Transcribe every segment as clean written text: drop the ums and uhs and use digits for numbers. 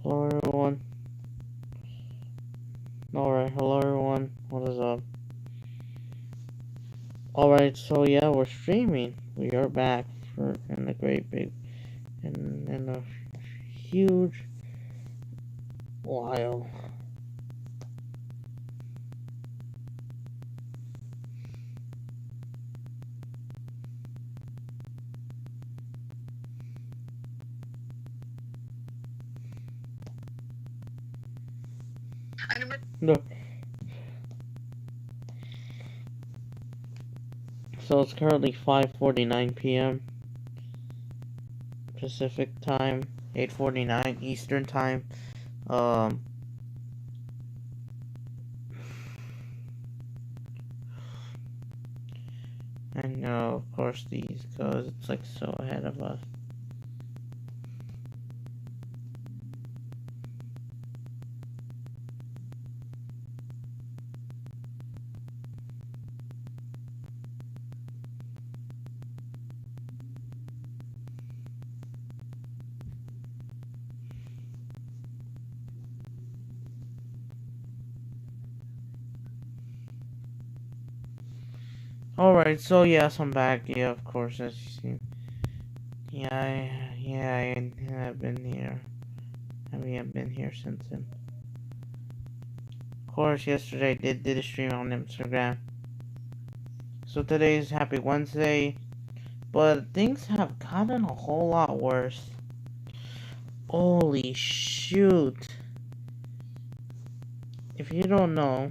Hello everyone. Alright, hello everyone. What is up? Alright, so yeah, we're streaming. We are back in a great big in a huge while. No. So it's currently 5:49 p.m. Pacific time, 8:49 Eastern time. Um I know, of course, these goes. It's like so ahead of us. Alright, so yes, I'm back. Yeah, of course, as you see. I have been here. I mean, I've been here since then. Of course, yesterday I did a stream on Instagram. So today is Happy Wednesday, but things have gotten a whole lot worse. Holy shoot. If you don't know,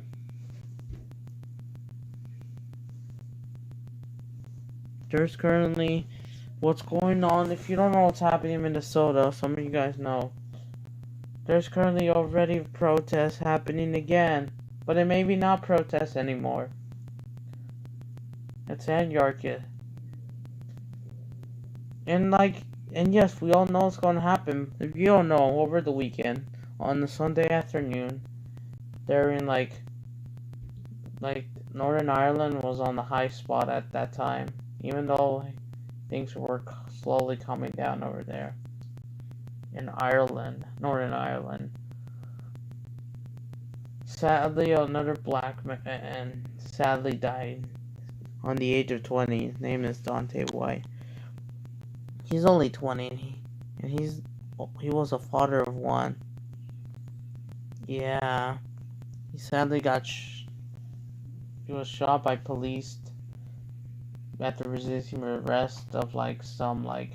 there's currently what's going on. If you don't know what's happening in Minnesota, some of you guys know. There's currently already protests happening again, but it may be not protests anymore. It's anarchy. And yes, we all know what's going to happen. If you don't know, over the weekend, on the Sunday afternoon, they're in like Northern Ireland was on the high spot at that time, even though things were slowly coming down over there. In Ireland, Northern Ireland. Sadly, another black man sadly died on the age of 20. His name is Dante White. He's only 20, and he was a father of one. Yeah, he sadly he was shot by police after resisting arrest of some I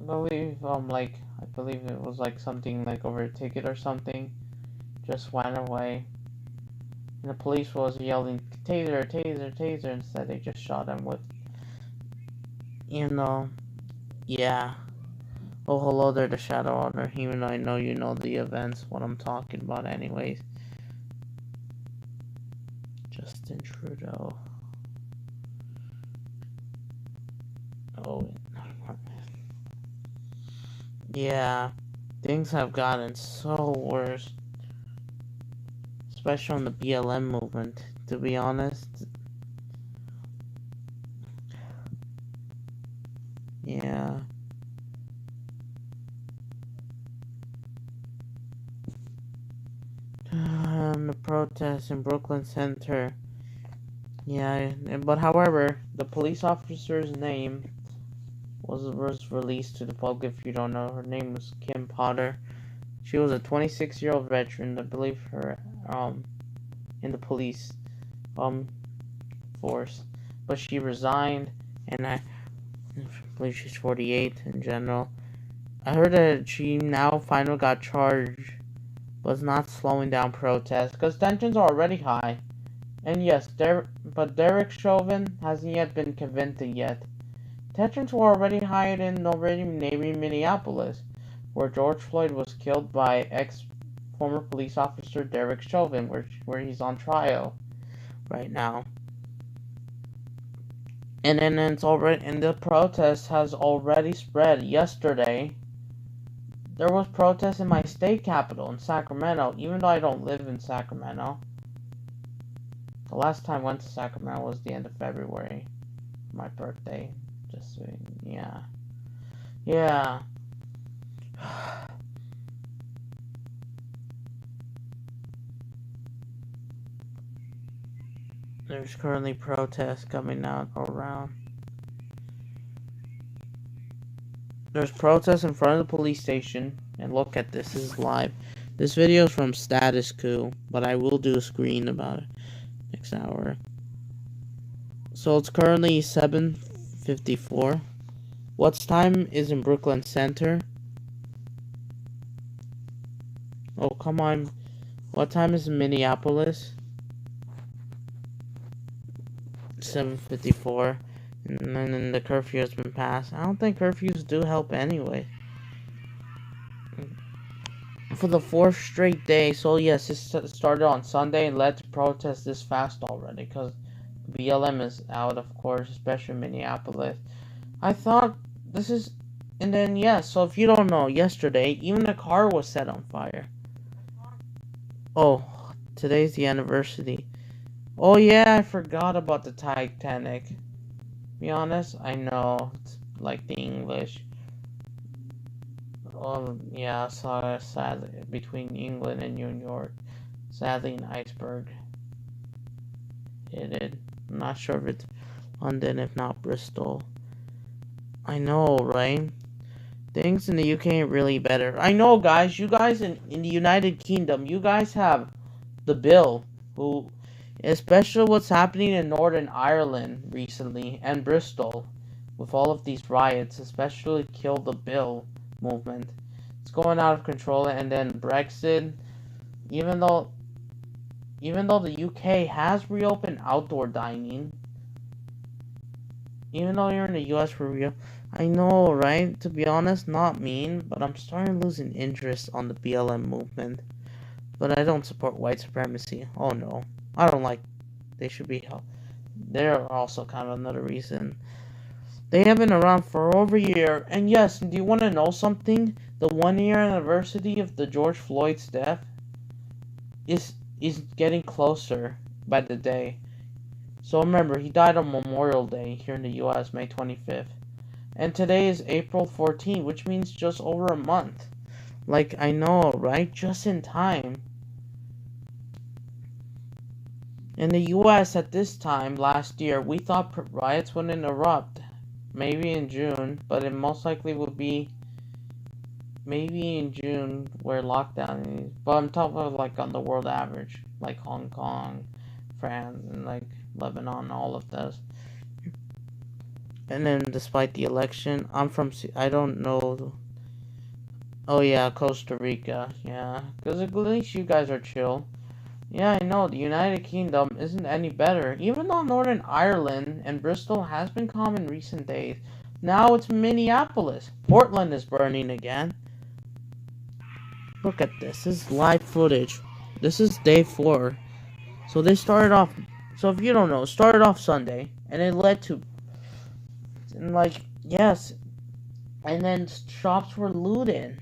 believe it was something over a ticket or something. Just went away, and the police was yelling taser, taser, taser. Instead, they just shot him with, yeah. Oh, hello there, the Shadow Owner. Even though I know you know the events, what I'm talking about, anyways. Justin Trudeau. Oh, yeah. Things have gotten so worse. Especially on the BLM movement, to be honest. Yeah. The protests in Brooklyn Center. Yeah, but however, the police officer's name was released to the public. If you don't know, her name was Kim Potter. She was a 26-year-old veteran. I believe her in the police force, but she resigned, and I believe she's 48 in general. I heard that she now finally got charged, but it's not slowing down protests because tensions are already high. And yes, Derek Chauvin hasn't yet been convicted yet. Tensions were already high in neighboring Minneapolis, where George Floyd was killed by former police officer Derek Chauvin, where he's on trial right now. And then the protest has already spread. Yesterday, there was protests in my state capital in Sacramento, even though I don't live in Sacramento. The last time I went to Sacramento was the end of February, my birthday. Just wait. Yeah. Yeah. There's currently protests coming out around. There's protests in front of the police station. And look at this. This is live. This video is from Status Coup, but I will do a screen about it next hour. So it's currently 7:54. What's time is in Brooklyn Center? Oh, come on. What time is in Minneapolis? 7:54. And then the curfew has been passed. I don't think curfews do help anyway. For the 4th straight day. So yes, it started on Sunday and led to protests this fast already. Because BLM is out, of course, especially in Minneapolis. I thought this is... And then, yes, so if you don't know, yesterday, even a car was set on fire. Oh, today's the anniversary. Oh yeah, I forgot about the Titanic. Be honest, I know, it's like the English. Oh yeah, I saw it sadly between England and New York. Sadly, an iceberg hit it. I'm not sure if it's London, if not Bristol. I know, right? Things in the UK ain't really better. I know, guys. You guys in the United Kingdom, you guys have the bill. Who, especially what's happening in Northern Ireland recently and Bristol, with all of these riots, especially Kill the Bill movement. It's going out of control. And then Brexit, even though the UK has reopened outdoor dining, even though you're in the US for real, I know, right? To be honest, not mean, but I'm starting to lose an interest on the BLM movement. But I don't support white supremacy. Oh no, I don't like. They should be held. They're also kind of another reason. They have been around for over a year. And yes, do you want to know something? The 1-year anniversary of the George Floyd's death is getting closer by the day. So remember, he died on Memorial Day here in the US, May 25th. And today is April 14th, which means just over a month. Like, I know, right? Just in time. In the US at this time last year, we thought riots wouldn't erupt. Maybe in June, but it most likely would be maybe in June where lockdown is. But I'm talking about like on the world average, like Hong Kong, France, and like Lebanon, all of this. And then despite the election, I don't know. Oh yeah, Costa Rica, yeah. Because at least you guys are chill. Yeah, I know, the United Kingdom isn't any better. Even though Northern Ireland and Bristol has been calm in recent days, now it's Minneapolis. Portland is burning again. Look at this. This is live footage. This is day 4. So they started off... So if you don't know, it started off Sunday, and it led to... And like, yes. And then shops were looted.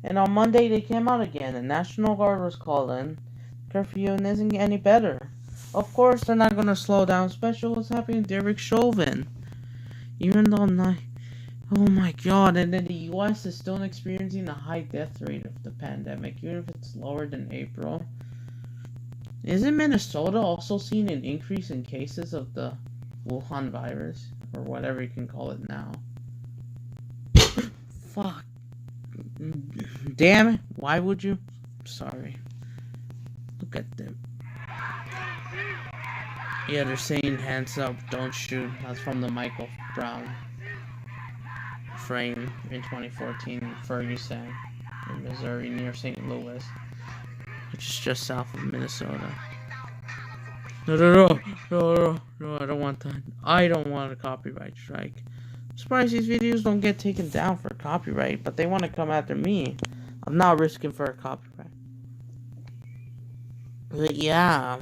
And on Monday they came out again. The National Guard was called in. Curfew isn't any better. Of course they're not gonna slow down, especially what's happening to Derek Chauvin. Even though I'm not... Oh my god, and then the US is still experiencing a high death rate of the pandemic, even if it's lower than April. Isn't Minnesota also seeing an increase in cases of the Wuhan virus? Or whatever you can call it now. Fuck. Damn it, why would you? Sorry. Look at them. Yeah, they're saying hands up, don't shoot. That's from the Michael Brown frame in 2014 Ferguson in Missouri near St. Louis, which is just south of Minnesota. No, I don't want that. I don't want a copyright strike. I'm surprised these videos don't get taken down for copyright, but they want to come after me. I'm not risking for a copyright. But yeah.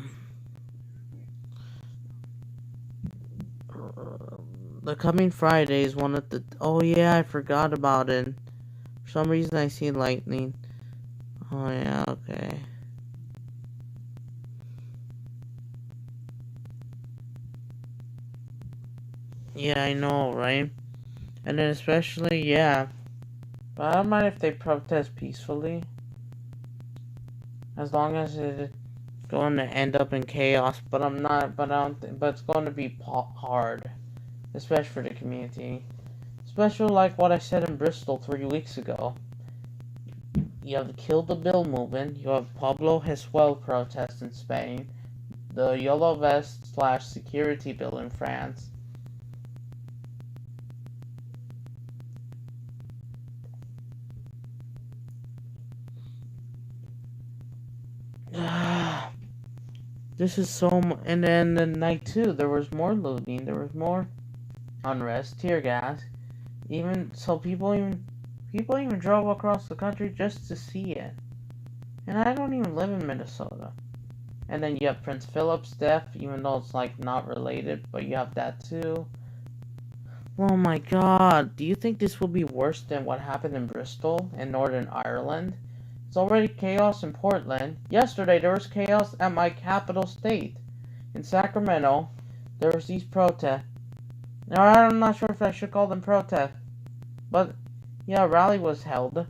The coming Friday is one of the... Oh yeah, I forgot about it. For some reason I see lightning. Oh yeah, okay. Yeah, I know, right? And then especially, yeah. But I don't mind if they protest peacefully. As long as it's going to end up in chaos. But I'm not, but I don't but it's going to be hard. Especially for the community. Especially like what I said in Bristol 3 weeks ago. You have the Kill the Bill movement. You have Pablo Heswell protest in Spain. The Yellow Vest / security bill in France. This is so and then the night too, there was more looting, there was more unrest, tear gas. Even so people even drove across the country just to see it. And I don't even live in Minnesota. And then you have Prince Philip's death, even though it's like not related, but you have that too. Oh my god, do you think this will be worse than what happened in Bristol in Northern Ireland? It's already chaos in Portland. Yesterday there was chaos at my capital state. In Sacramento, there was these protests. Now I'm not sure if I should call them protests. But yeah, a rally was held.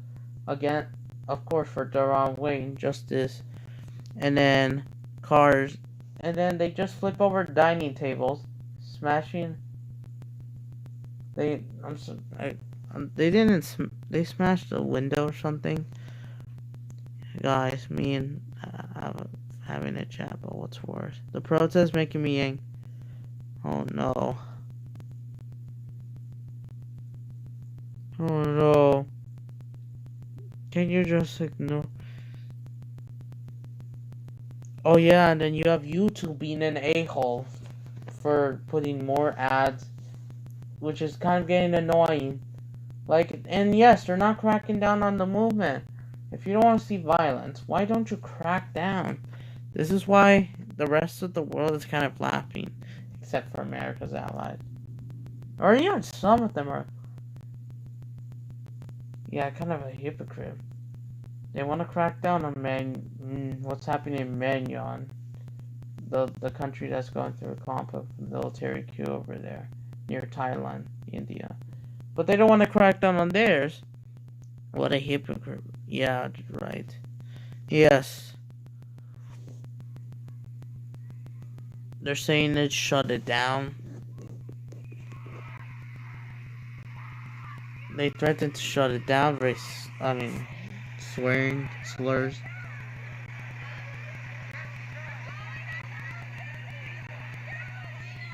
Again, of course, for Deron Wayne justice. And then cars. And then they just flip over dining tables. Smashing. They smashed a window or something. Guys, me and having a chat about what's worse. The protest making me angry. Oh no. Oh no. Can you just ignore? Oh yeah, and then you have YouTube being an a-hole for putting more ads, which is kind of getting annoying. Like, and yes, they're not cracking down on the movement. If you don't want to see violence, why don't you crack down? This is why the rest of the world is kind of laughing, except for America's allies. Or even some of them are, yeah, kind of a hypocrite. They want to crack down on what's happening in Myanmar, the country that's going through a military coup over there, near Thailand, India. But they don't want to crack down on theirs. What a hypocrite. Yeah, right. Yes. They're saying it shut it down. They threatened to shut it down, swearing, slurs.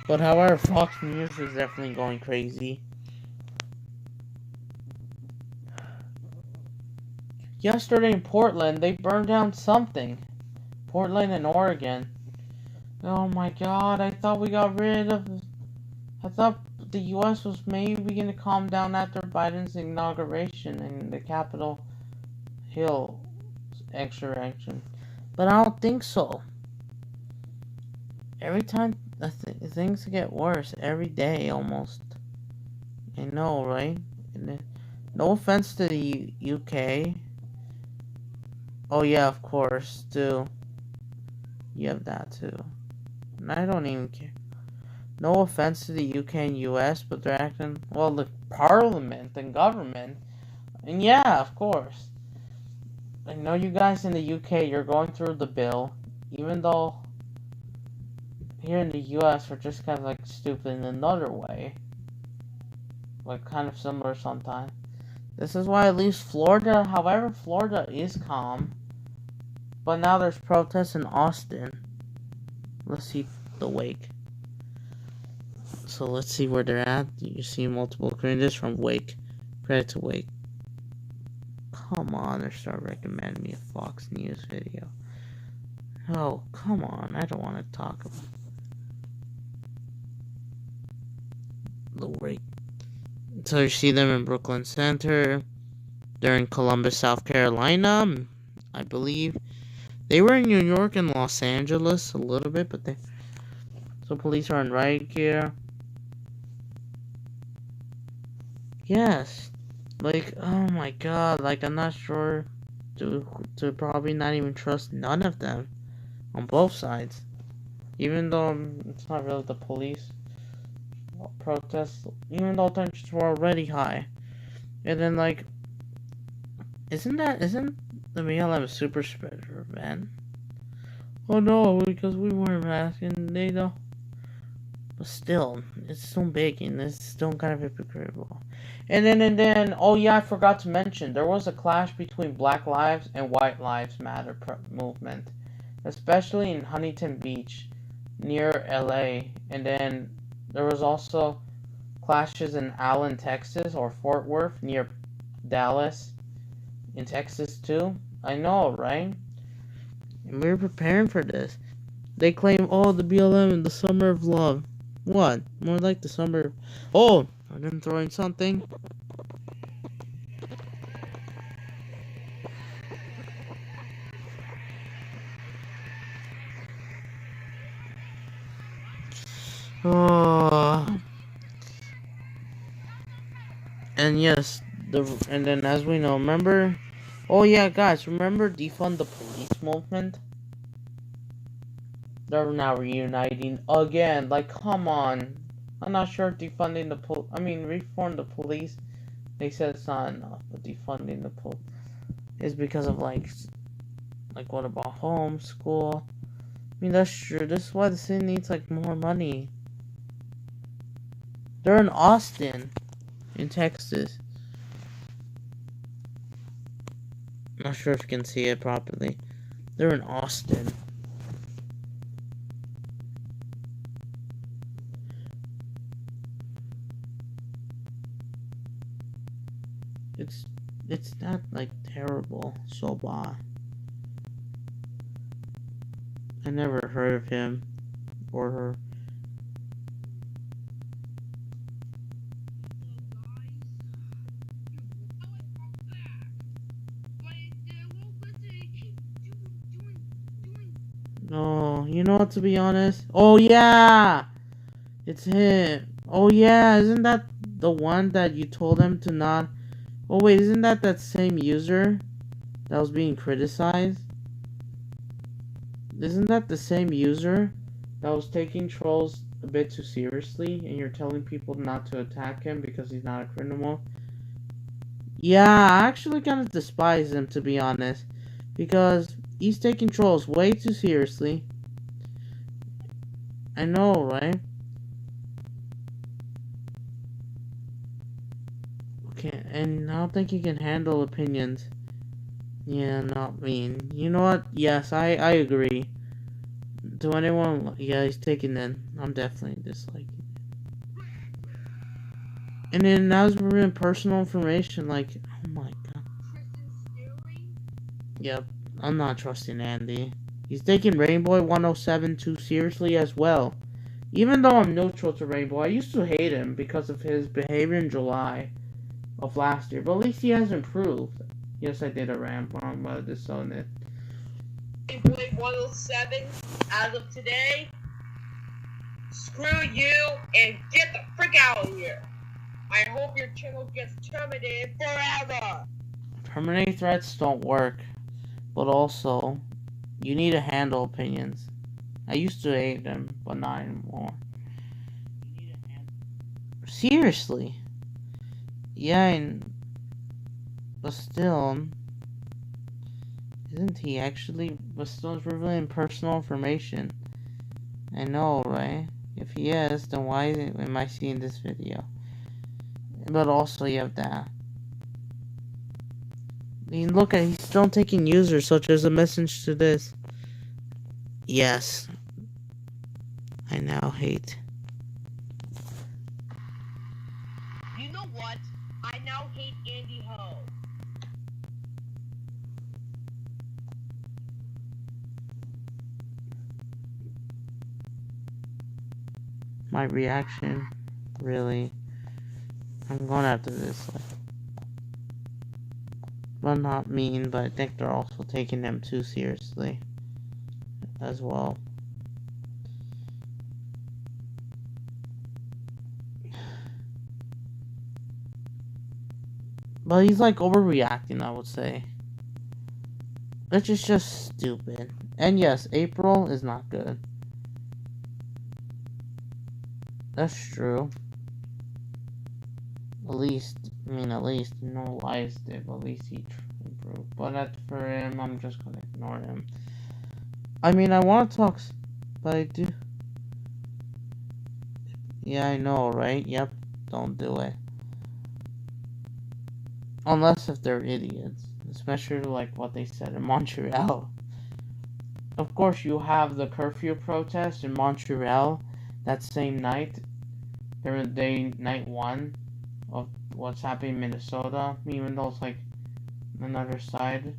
But however, Fox News is definitely going crazy. Yesterday in Portland, they burned down something. Portland and Oregon. Oh my god, I thought we got rid of... I thought the U.S. was maybe going to calm down after Biden's inauguration in the Capitol Hill insurrection. But I don't think so. Every time, things get worse. Every day, almost. I know, right? No offense to the UK. Oh yeah, of course, too. You have that, too. And I don't even care. No offense to the UK and US, but they're acting... Well, the parliament and government. And yeah, of course. I know you guys in the UK, you're going through the bill. Even though... Here in the US, we're just kind of like stupid in another way. Like, kind of similar sometimes. This is why at least Florida... However, Florida is calm. But now there's protests in Austin. Let's see the Wake. So let's see where they're at. You see multiple cringes from Wake. Credit to Wake. Come on, they start recommending me a Fox News video. Oh, come on. I don't want to talk about the Wake. So you see them in Brooklyn Center. They're in Columbus, South Carolina, I believe. They were in New York and Los Angeles a little bit, but so police are in riot gear. Yes. Like, oh my god, like, I'm not sure to probably not even trust none of them on both sides. Even though it's not really the police. protests, even though tensions were already high. And then, like, isn't the BLM a super spreader, man? Oh no, because we weren't masking, they don't. But still, it's still big and it's still kind of hypocritical. And then, oh yeah, I forgot to mention, there was a clash between Black Lives and White Lives Matter movement, especially in Huntington Beach, near LA. And then there was also clashes in Allen, Texas, or Fort Worth, near Dallas, in Texas too. I know, right? And we were preparing for this. They claim, oh, the BLM and the Summer of Love. What? More like the summer. Oh, I didn't throw in something. Oh. And yes, and then as we know, remember? Oh yeah, guys, remember defund the police movement? They're now reuniting again. Like, come on. I'm not sure defunding reform the police. They said it's not enough, but defunding the police is because of like what about home, school? I mean, that's true. This is why the city needs like more money. They're in Austin, in Texas. Not sure if you can see it properly. They're in Austin. It's not like terrible. So bad. I never heard of him or her. No, you know what, to be honest? Oh yeah! It's him. Oh yeah, isn't that the one that you told him to not... Oh wait, isn't that same user that was being criticized? Isn't that the same user that was taking trolls a bit too seriously and you're telling people not to attack him because he's not a criminal? Yeah, I actually kind of despise him, to be honest, because he's taking trolls way too seriously. I know, right? Okay, and I don't think he can handle opinions. Yeah, not mean. You know what? Yes, I agree. To anyone, yeah, he's taking in. I'm definitely disliking it. And then now we're in personal information, like, oh my god. Yep, I'm not trusting Andy. He's taking Rainbow 107 too seriously as well. Even though I'm neutral to Rainbow, I used to hate him because of his behavior in July of last year, but at least he has improved. Yes, I did a rant, but I'm about to disown it. Rainbow 107, as of today, screw you and get the frick out of here. I hope your channel gets terminated forever. Terminate threats don't work, but also, you need to handle opinions. I used to hate them, but not anymore. Seriously. Yeah, but still, isn't he actually, but still revealing personal information? I know, right? If he is, then why am I seeing this video? But also, you have that. I mean, look at, he's still taking users, so there's a message to this. Yes. I now hate. You know what? I now hate Andy Ho. My reaction, really. I'm going after this, like, well, not mean, but I think they're also taking them too seriously as well. But he's like overreacting, I would say. Which is just stupid. And yes, April is not good. That's true. at least, no lies did, at least he improved. But for him, I'm just gonna ignore him. I mean, I want to talk, but I do. Yeah, I know, right? Yep, don't do it. Unless if they're idiots. Especially like what they said in Montreal. Of course, you have the curfew protest in Montreal that same night. During night one of what's happening in Minnesota. Even though it's like another side.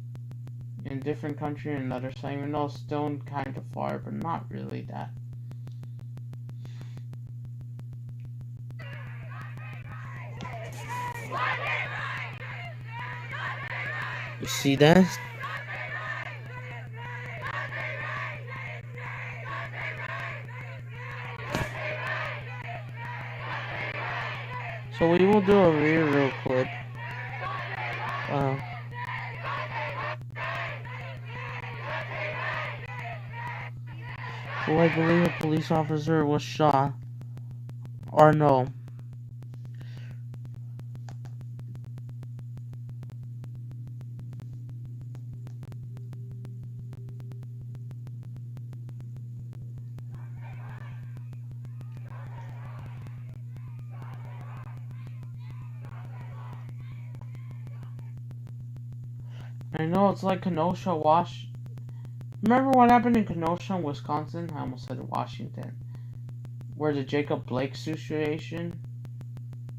In a different country, another side. Even though it's still kind of far, but not really that. You see that? So we will do a real clip. Well, I believe a police officer was shot. Or no. I know it's like Kenosha, Remember what happened in Kenosha, Wisconsin? I almost said Washington. Where the Jacob Blake situation,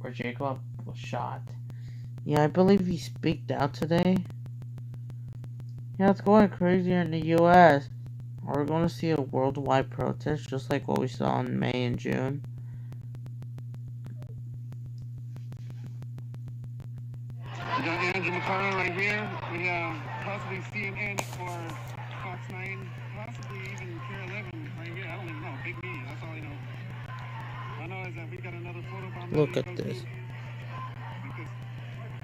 where Jacob was shot. Yeah, I believe he speaked out today. Yeah, it's going crazier in the U.S. We're going to see a worldwide protest, just like what we saw in May and June. We got Andrew McCarter right here. We have possibly CNN or Fox 9, possibly even Care 11 right here. I don't even know. Big media, that's all I know. I know is that we got another photo bomb. Look at this. Because,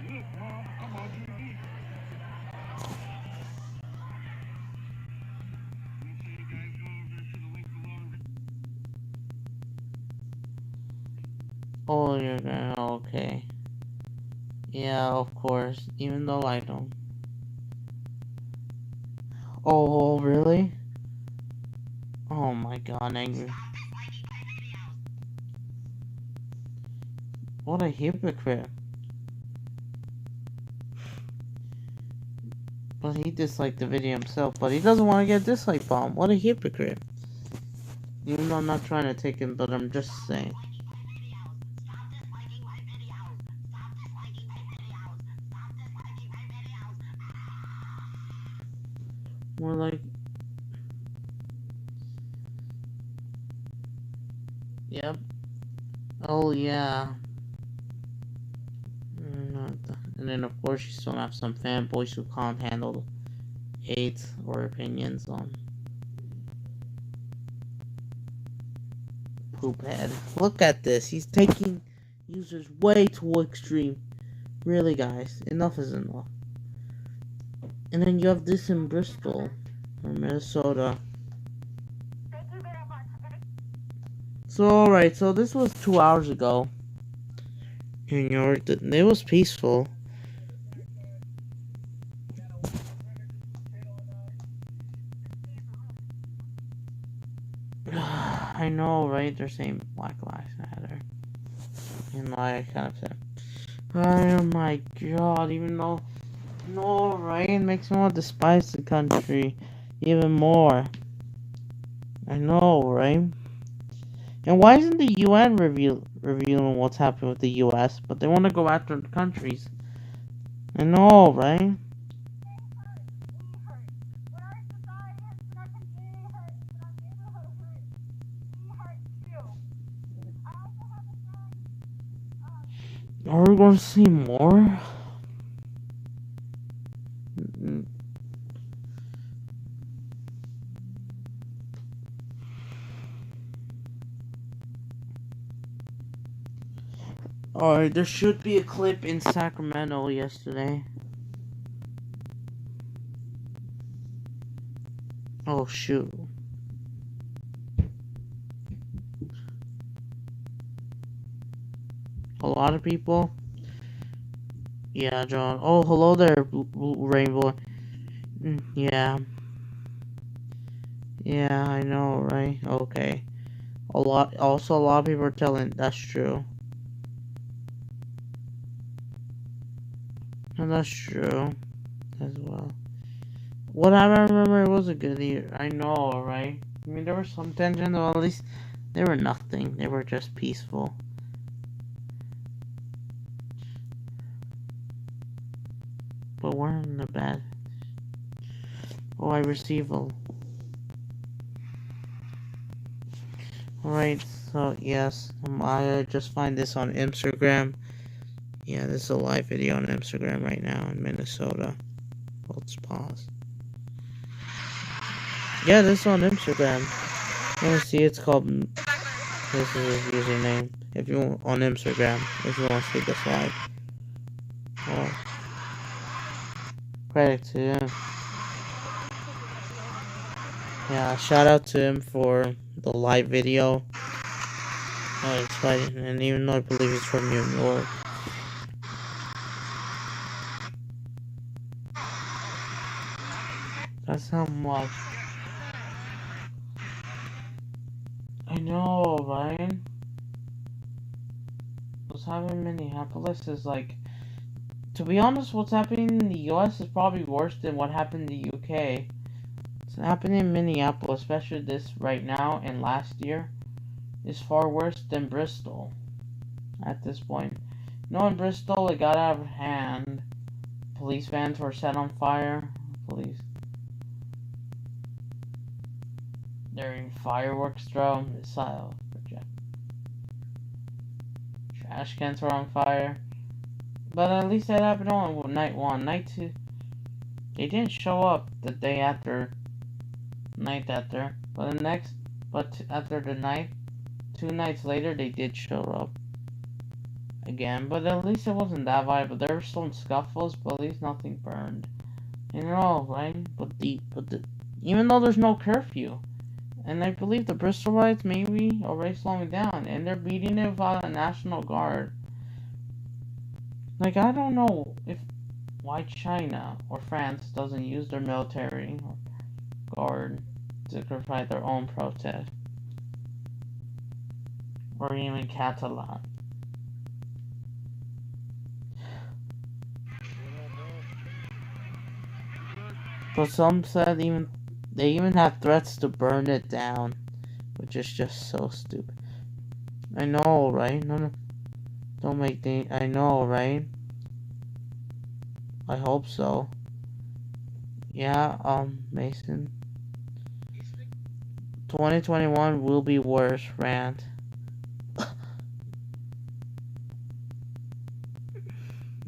look, Mom, I'm on TV. Make sure you guys go over to the link below. Oh, you're gonna, okay. Yeah, of course, even though I don't. Oh, really? Oh my god, angry. What a hypocrite. But he disliked the video himself, but he doesn't want to get a dislike bomb. What a hypocrite. Even though I'm not trying to take him, but I'm just saying. More like... Yep. Oh, yeah. And then, of course, you still have some fanboys who can't handle hate or opinions on Poophead. Look at this. He's taking users way too extreme. Really, guys. Enough is enough. And then you have this in Bristol, or Minnesota. So, alright, so this was 2 hours ago. In New York, it was peaceful. I know, right? They're saying Black Lives Matter. And like, kind of said, oh my god, even though, no, right? It makes me want to despise the country even more. I know, right? And why isn't the UN revealing what's happening with the US? But they want to go after the countries. I know, right? Are we going to see more? Alright, there should be a clip in Sacramento yesterday. Oh, shoot. A lot of people Yeah, John. Oh, hello there, Rainbow. Yeah. Yeah, I know, right? Okay. A lot of people are telling that's true. And that's true as well. What I remember, it was a good year. I know, right? I mean, there was some tension, though. At least they were nothing. They were just peaceful. But we're in the bad. Oh, I receive a. Alright, so yes, I just find this on Instagram. Yeah, this is a live video on Instagram right now in Minnesota. Let's pause. Yeah, this is on Instagram. You want to see? It's called. This is his username. If you want on Instagram, if you want to see this live. Well, credit to him. Yeah, shout out to him for the live video. Oh, it's fighting, and even though I believe he's from New York. That's how much. I know, right? What's happening in Minneapolis is like, to be honest, what's happening in the US is probably worse than what happened in the UK. What's happening in Minneapolis, especially this right now and last year, is far worse than Bristol at this point. You know, in Bristol, it got out of hand. Police vans were set on fire. Police. During fireworks throw, missile project. Trash cans were on fire. But at least that happened on night 1. Night 2, they didn't show up the day after, night after. But after the night, 2 nights later, they did show up again. But at least it wasn't that bad. But there were some scuffles, but at least nothing burned. You know, right? But even though there's no curfew, and I believe the Bristol riots maybe already slowing down, and they're beating it without a National Guard. Like, I don't know why China or France doesn't use their military or guard to provide their own protest. Or even Catalan. But some said they even have threats to burn it down, which is just so stupid. I know, right? No, don't make I know, right? I hope so. Yeah, Mason. 2021 will be worse, Rant.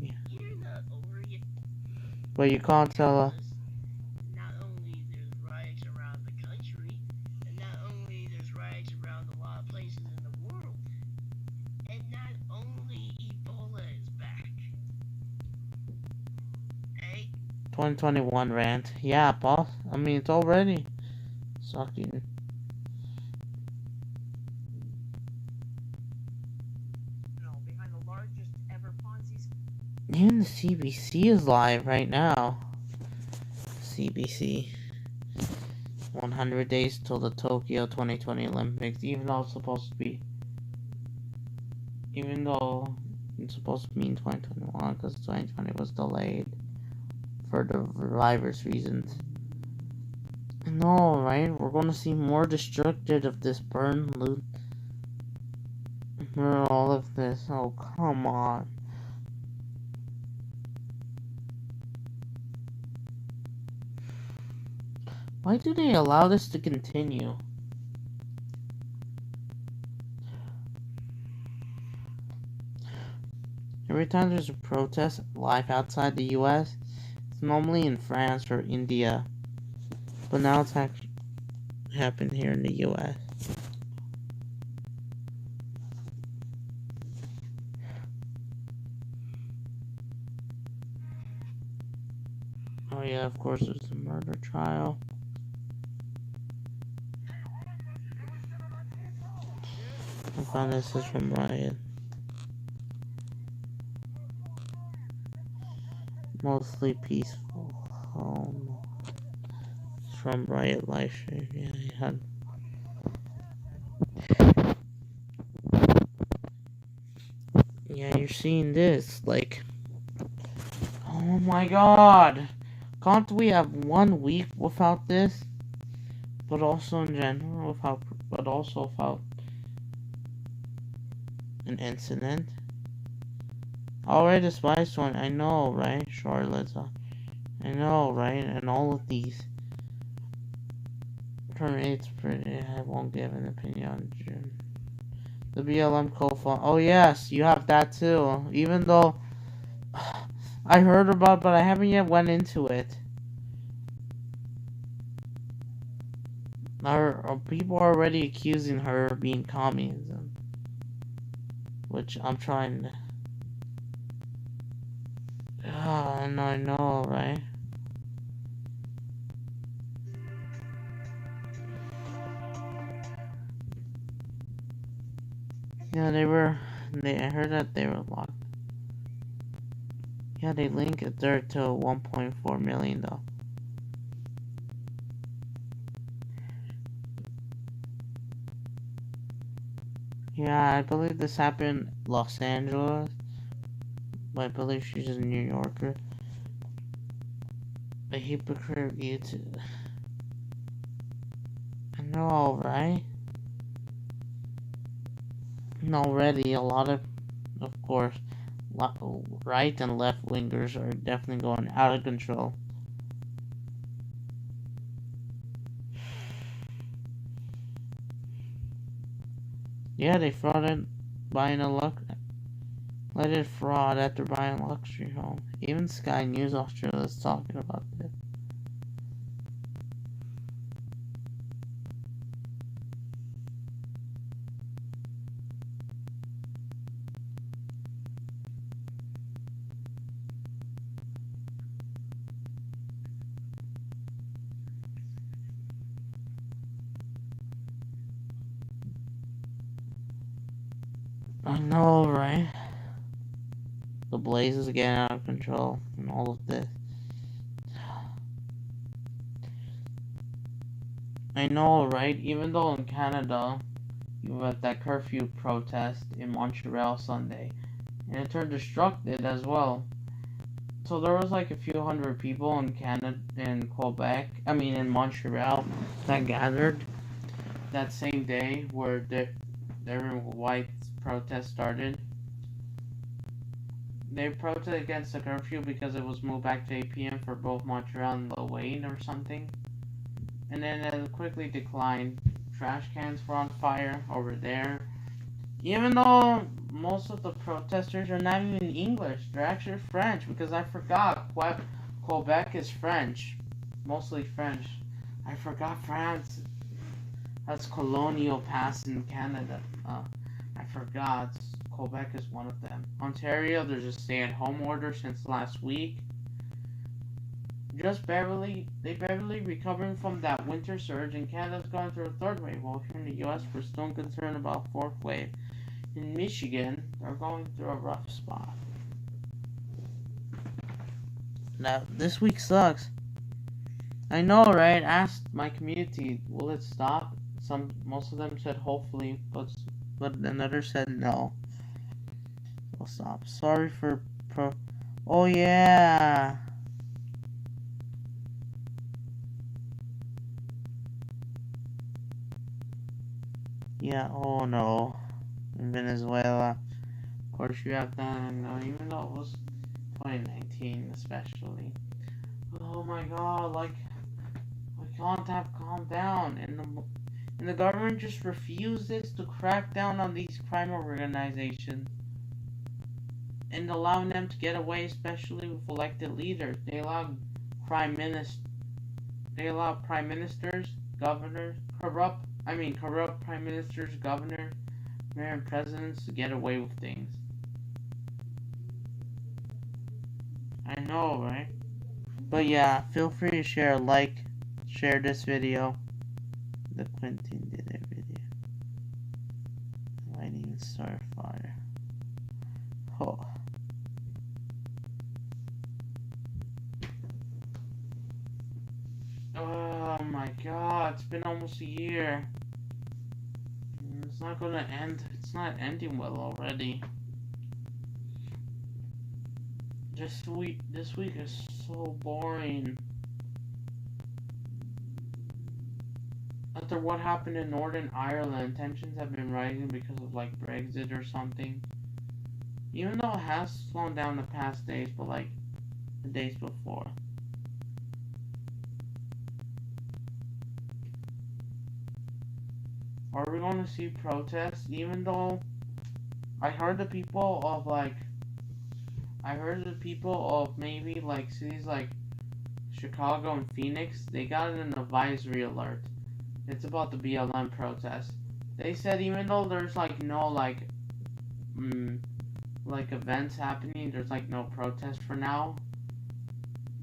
Yeah. But you can't tell us. Not only there's riots around the country, and not only there's riots around a lot of places in the world, and not only Ebola is back. Hey? 2021 Rant. Yeah, boss. I mean, it's already sucking. Behind the largest ever Ponzi scheme. Even the CBC is live right now. CBC. 100 days till the Tokyo 2020 Olympics. Even though it's supposed to be in 2021, because 2020 was delayed for the virus reasons. I know, right? We're gonna see more destructive of this burn, loot, all of this. Oh, come on. Why do they allow this to continue? Every time there's a protest live outside the US, it's normally in France or India. But now it's actually happened here in the US. Oh yeah, of course there's the murder trial. I found this is from Riot. mostly peaceful. From Riot Live Stream. Yeah, he had. Yeah, you're seeing this. Like, oh my god. Can't we have 1 week without this? But also in general, but also without an incident. Alright, the Spice one. I know, right? Charlotte's. I know, right? And all of these. It's pretty. I won't give an opinion on June. The BLM co-fund. Oh yes, you have that too. Even though I heard about, but I haven't yet went into it. People are already accusing her of being communism, which I'm trying to. And I know, right? Yeah, I heard that they were locked. Yeah, they link it there to 1.4 million though. Yeah, I believe this happened in Los Angeles. But I believe she's a New Yorker. A hypocrite YouTube. I know, right? And already a lot of course, right and left wingers are definitely going out of control. Yeah, they frauded buying a alleged fraud after buying a luxury home. Even Sky News Australia is talking about this. I know, right? The blaze is getting out of control and all of this. I know, right? Even though in Canada, you had that curfew protest in Montreal Sunday, and it turned destructive as well. So there was like a few hundred people in Canada, in Quebec, in Montreal, that gathered that same day where their white protest started. They protested against the curfew because it was moved back to 8 p.m. for both Montreal and Wayne or something. And then it quickly declined. Trash cans were on fire over there. Even though most of the protesters are not even English, they're actually French, because I forgot Quebec is French. Mostly French. I forgot France has colonial past in Canada. I forgot. Quebec is one of them. Ontario, there's a stay-at-home order since last week. They barely recovering from that winter surge, and Canada's going through a third wave. While here in the US, we're still concerned about fourth wave. In Michigan, they're going through a rough spot. Now, this week sucks. I know, right? Asked my community, will it stop? Most of them said hopefully, but another said no. It'll stop. Sorry for Oh yeah. Yeah. Oh no. In Venezuela, of course you have that. And even though it was 2019, especially. Oh my God! Like, we can't have calm down, and the government just refuses to crack down on these crime organizations and allowing them to get away, especially with elected leaders. They allow prime ministers, governors, corrupt prime ministers, governors, mayor, and presidents to get away with things. I know, right? But yeah, feel free to share this video. The Quentin did a video. Lighting Starfire. Oh. Oh my god, it's been almost a year. It's not gonna end. It's not ending well already. This week is so boring. After what happened in Northern Ireland, tensions have been rising because of like Brexit or something. Even though it has slowed down the past days, but like the days before. Are we going to see protests? Even though I heard the people of maybe like cities like Chicago and Phoenix, they got an advisory alert. It's about the BLM protest. They said even though there's like no like events happening, there's like no protest for now.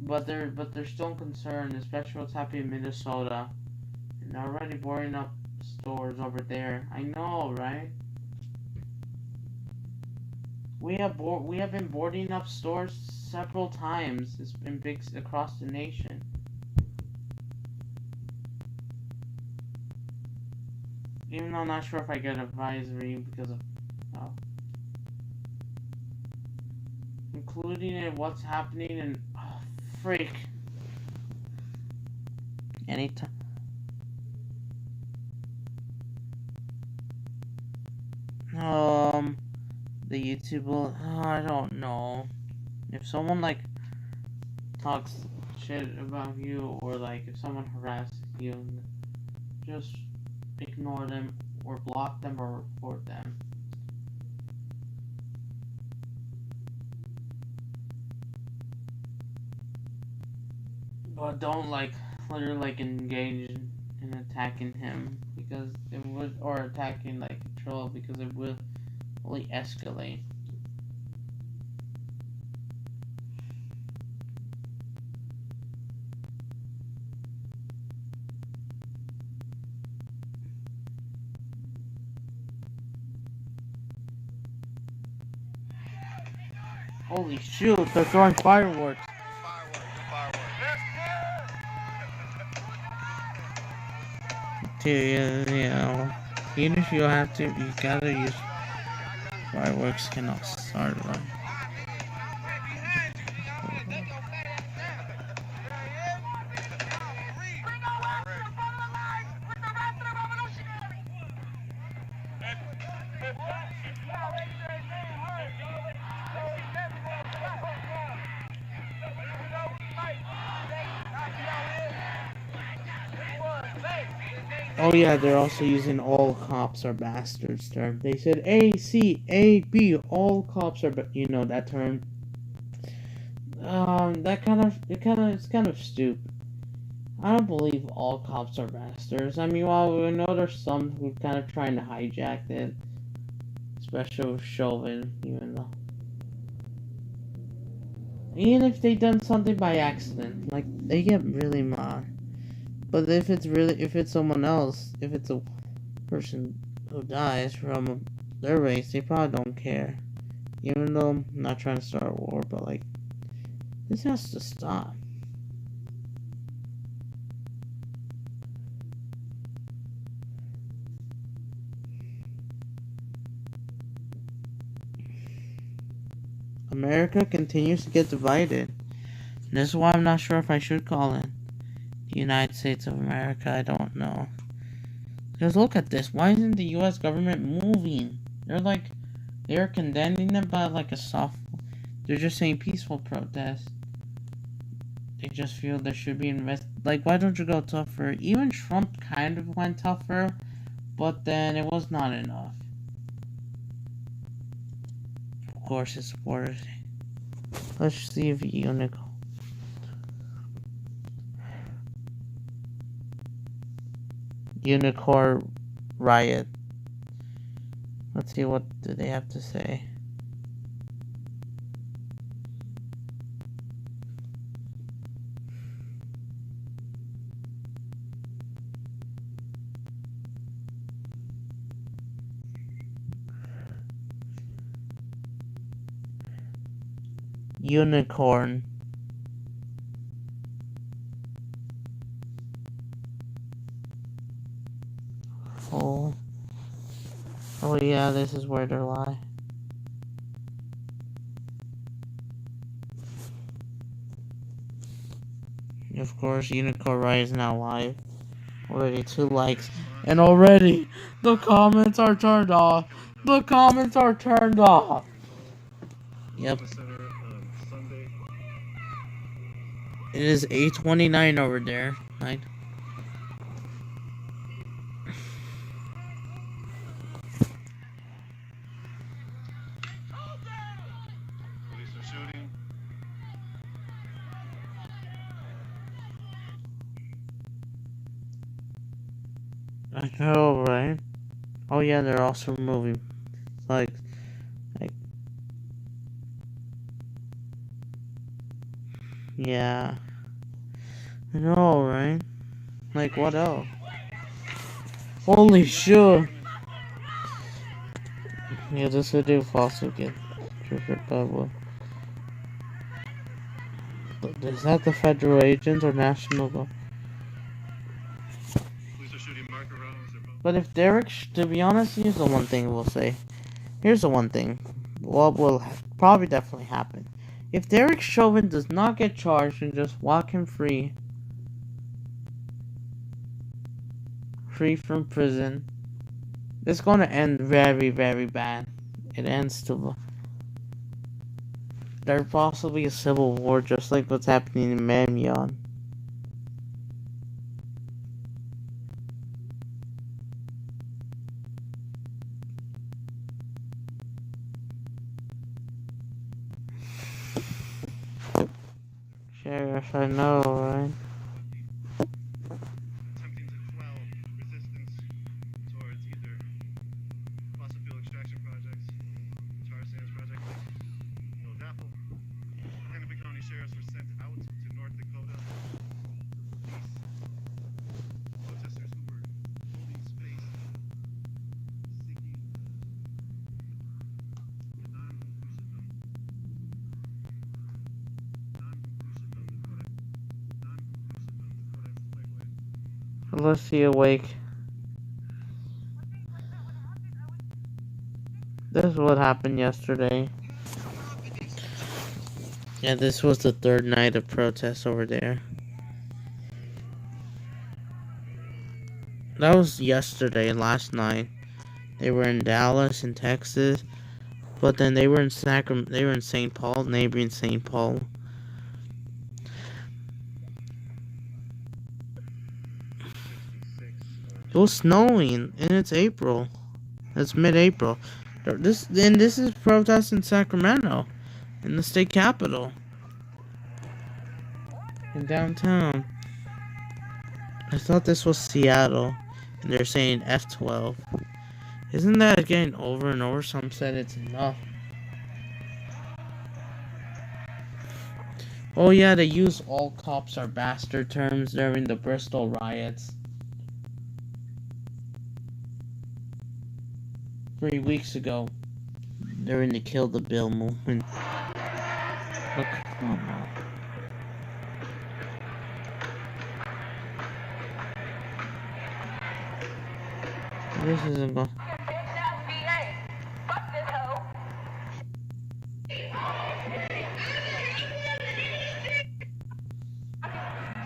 But they're still concerned, especially what's happening in Minnesota. And they're already boarding up stores over there. I know, right? We have been boarding up stores several times. It's been big across the nation. Even though I'm not sure if I get advisory because of including in what's happening in freak. Anytime. The YouTube will. I don't know. If someone like talks shit about you, or like if someone harasses you, just ignore them or block them or report them. But don't like literally like engage in attacking him, because it would, or attacking like a troll, because it would really escalate. Holy shoot, they're throwing fireworks. Dude, you know, even if you have to, you gotta use fireworks, cannot start them. Oh yeah, they're also using all cops are bastards term. They said ACAB, all cops are, you know that term. It's kind of stupid. I don't believe all cops are bastards. I mean, while we know there's some who kind of trying to hijack it, especially with Chauvin, even if they done something by accident, like they get really mad. But if it's someone else, if it's a person who dies from their race, they probably don't care. Even though I'm not trying to start a war, but like, this has to stop. America continues to get divided. This is why I'm not sure if I should call it the United States of America. I don't know. Because look at this. Why isn't the U.S. government moving? They're condemning them by like a soft. They're just saying peaceful protest. They just feel there should be like, why don't you go tougher? Even Trump kind of went tougher, but then it was not enough. Of course, his supporters. Let's see if Unicorn riot. Let's see, what do they have to say. Unicorn. Oh. Oh yeah, this is where they lie. Of course, Unicorn Ride is now live. Already 2 likes. And already, the comments are turned off. The comments are turned off. Yep. It is 8:29 over there. Right? Police are shooting. I know, right? Oh yeah, they're also moving. Like, yeah. I know, right? Like, what else? Holy shit! Yeah, this video also get triggered by what? Is that the federal agents or national guard? Police are shooting marker rounds. But if Derek, to be honest, here's the one thing we'll say. Here's the one thing. What will probably definitely happen. If Derek Chauvin does not get charged and just walk him free from prison, it's going to end very, very bad. It ends to... There possibly a civil war just like what's happening in Mamyon. Sheriff, I know, right? Attempting to quell resistance towards either fossil fuel extraction projects, tar sands project like Old Apple. Hennepin County sheriffs were sent out to North Dakota. Protesters who were holding space, seeking the non-conclusion of Unless he awake. This is what happened yesterday. Yeah, this was the 3rd night of protests over there. That was yesterday, last night. They were in Dallas and Texas, but then they were in Sacramento. They were in St. Paul, neighboring St. Paul. It was snowing, and it's April. It's mid-April. This is protest in Sacramento, in the state capital, in downtown. I thought this was Seattle, and they're saying F12. Isn't that getting over and over? Some said it's enough. Oh yeah, they use all cops are bastard terms during the Bristol riots. 3 weeks ago, during the Kill the Bill movement. Look, oh no. This isn't going.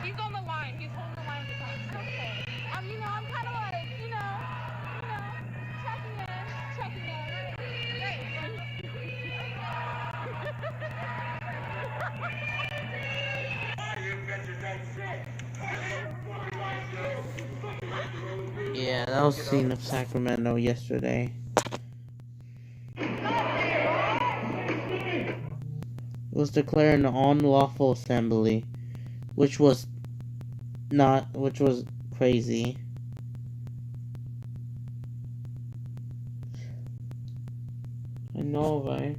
He's on the line. He's holding the line. Okay. I'm kind of like, checking in. Yeah, that was the scene of Sacramento yesterday. It was declared an unlawful assembly, which was crazy. I know, right?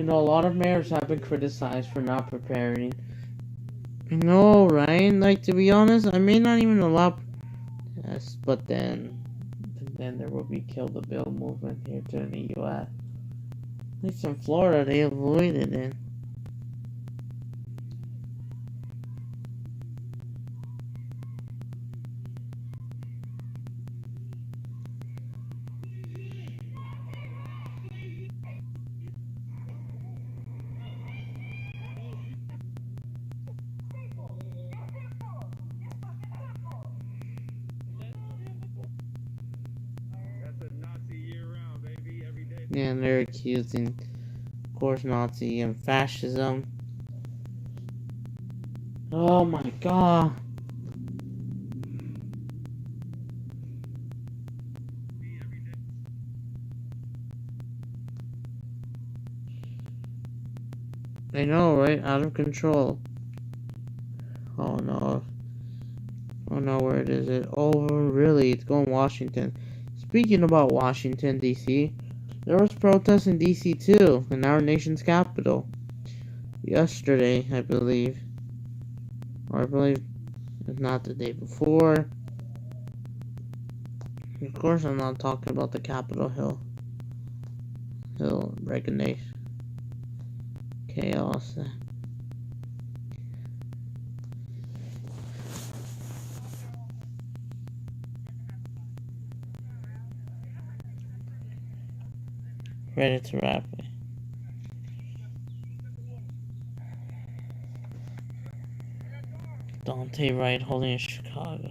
You know, a lot of mayors have been criticized for not preparing. You know, right? Like, to be honest, I may not even allow. Yes, but then there will be kill the bill movement here to the U.S. At least in Florida, they avoided it. That's a Nazi year round, baby. Every day. Yeah, and they're accusing, of course, Nazi and fascism. Oh my god. I know, right? Out of control. Oh no. Oh no, where it is it? Oh, really? It's going Washington. Speaking about Washington, D.C., there was protests in D.C. too, in our nation's capital. Yesterday, I believe. Or I believe, if not the day before. Of course, I'm not talking about the Capitol Hill recognition. Chaos. Ready to wrap it. Dante Wright holding in Chicago.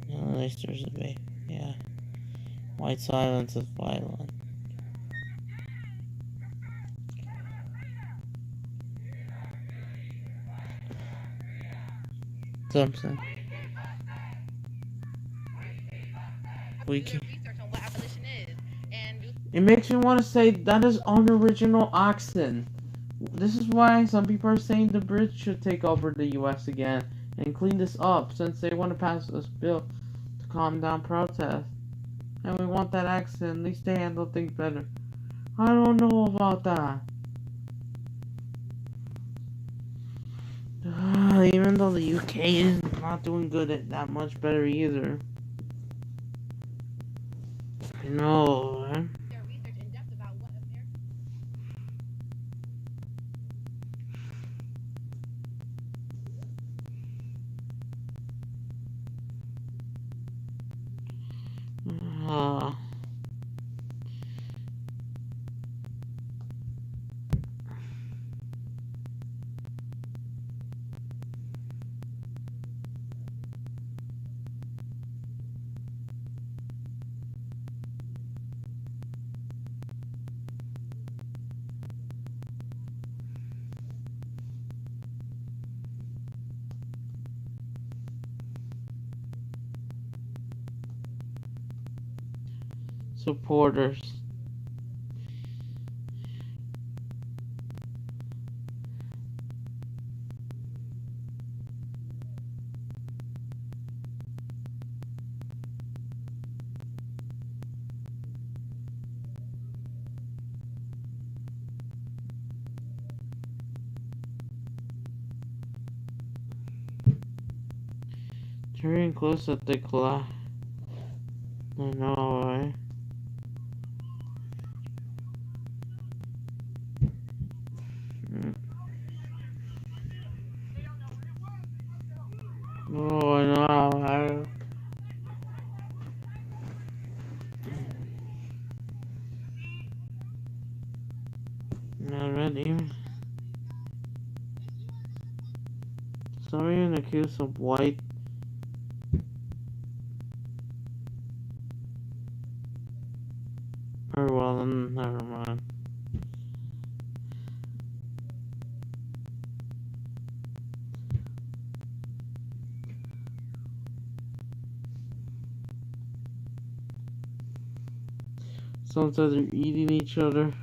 No, at least there's a debate. Yeah. White silence is violent. Something. We can. Research on what abolition is, and It makes me want to say that is unoriginal accent. This is why some people are saying the Brits should take over the U.S. again and clean this up, since they want to pass this bill to calm down protests. And we want that accent. At least they handle things better. I don't know about that. Even though the UK is not doing good at that much better either. You know, right? their research in depth about what America. Supporters. Turning close at the clock. I know, right? Oh, I know, right? Not ready. Some even accused of white. Or well, never mind. Some said they're eating each other.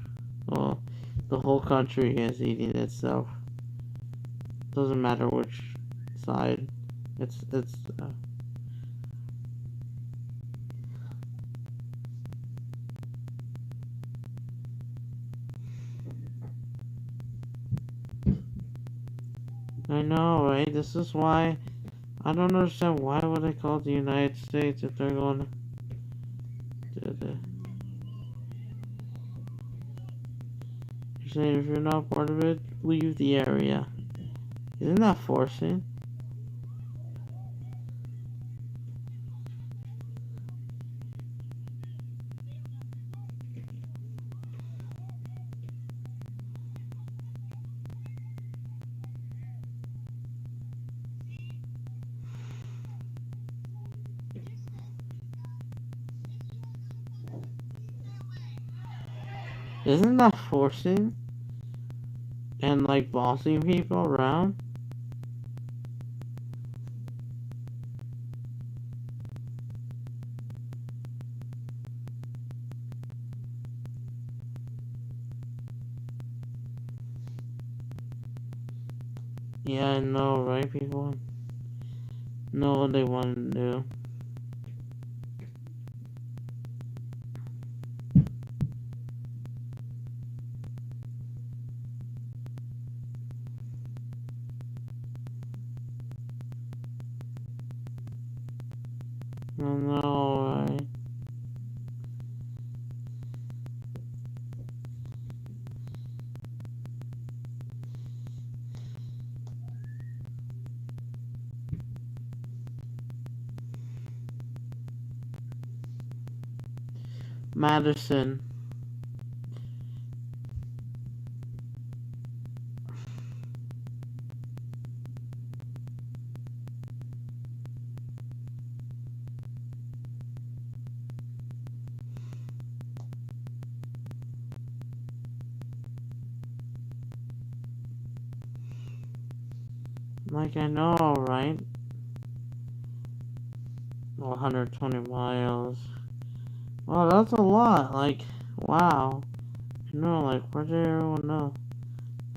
Well, the whole country is eating itself. Doesn't matter which side. It's I know, right? This is why I don't understand why would they call it the United States if they're going to do this. You're saying if you're not part of it, leave the area. Isn't that forcing? Isn't that forcing? And like bossing people around? Yeah, I know, right? People know what they want to do. I know, right? Madison. Like, I know, right? 120 miles. Wow, that's a lot. Like, wow. You know, like, where did everyone know?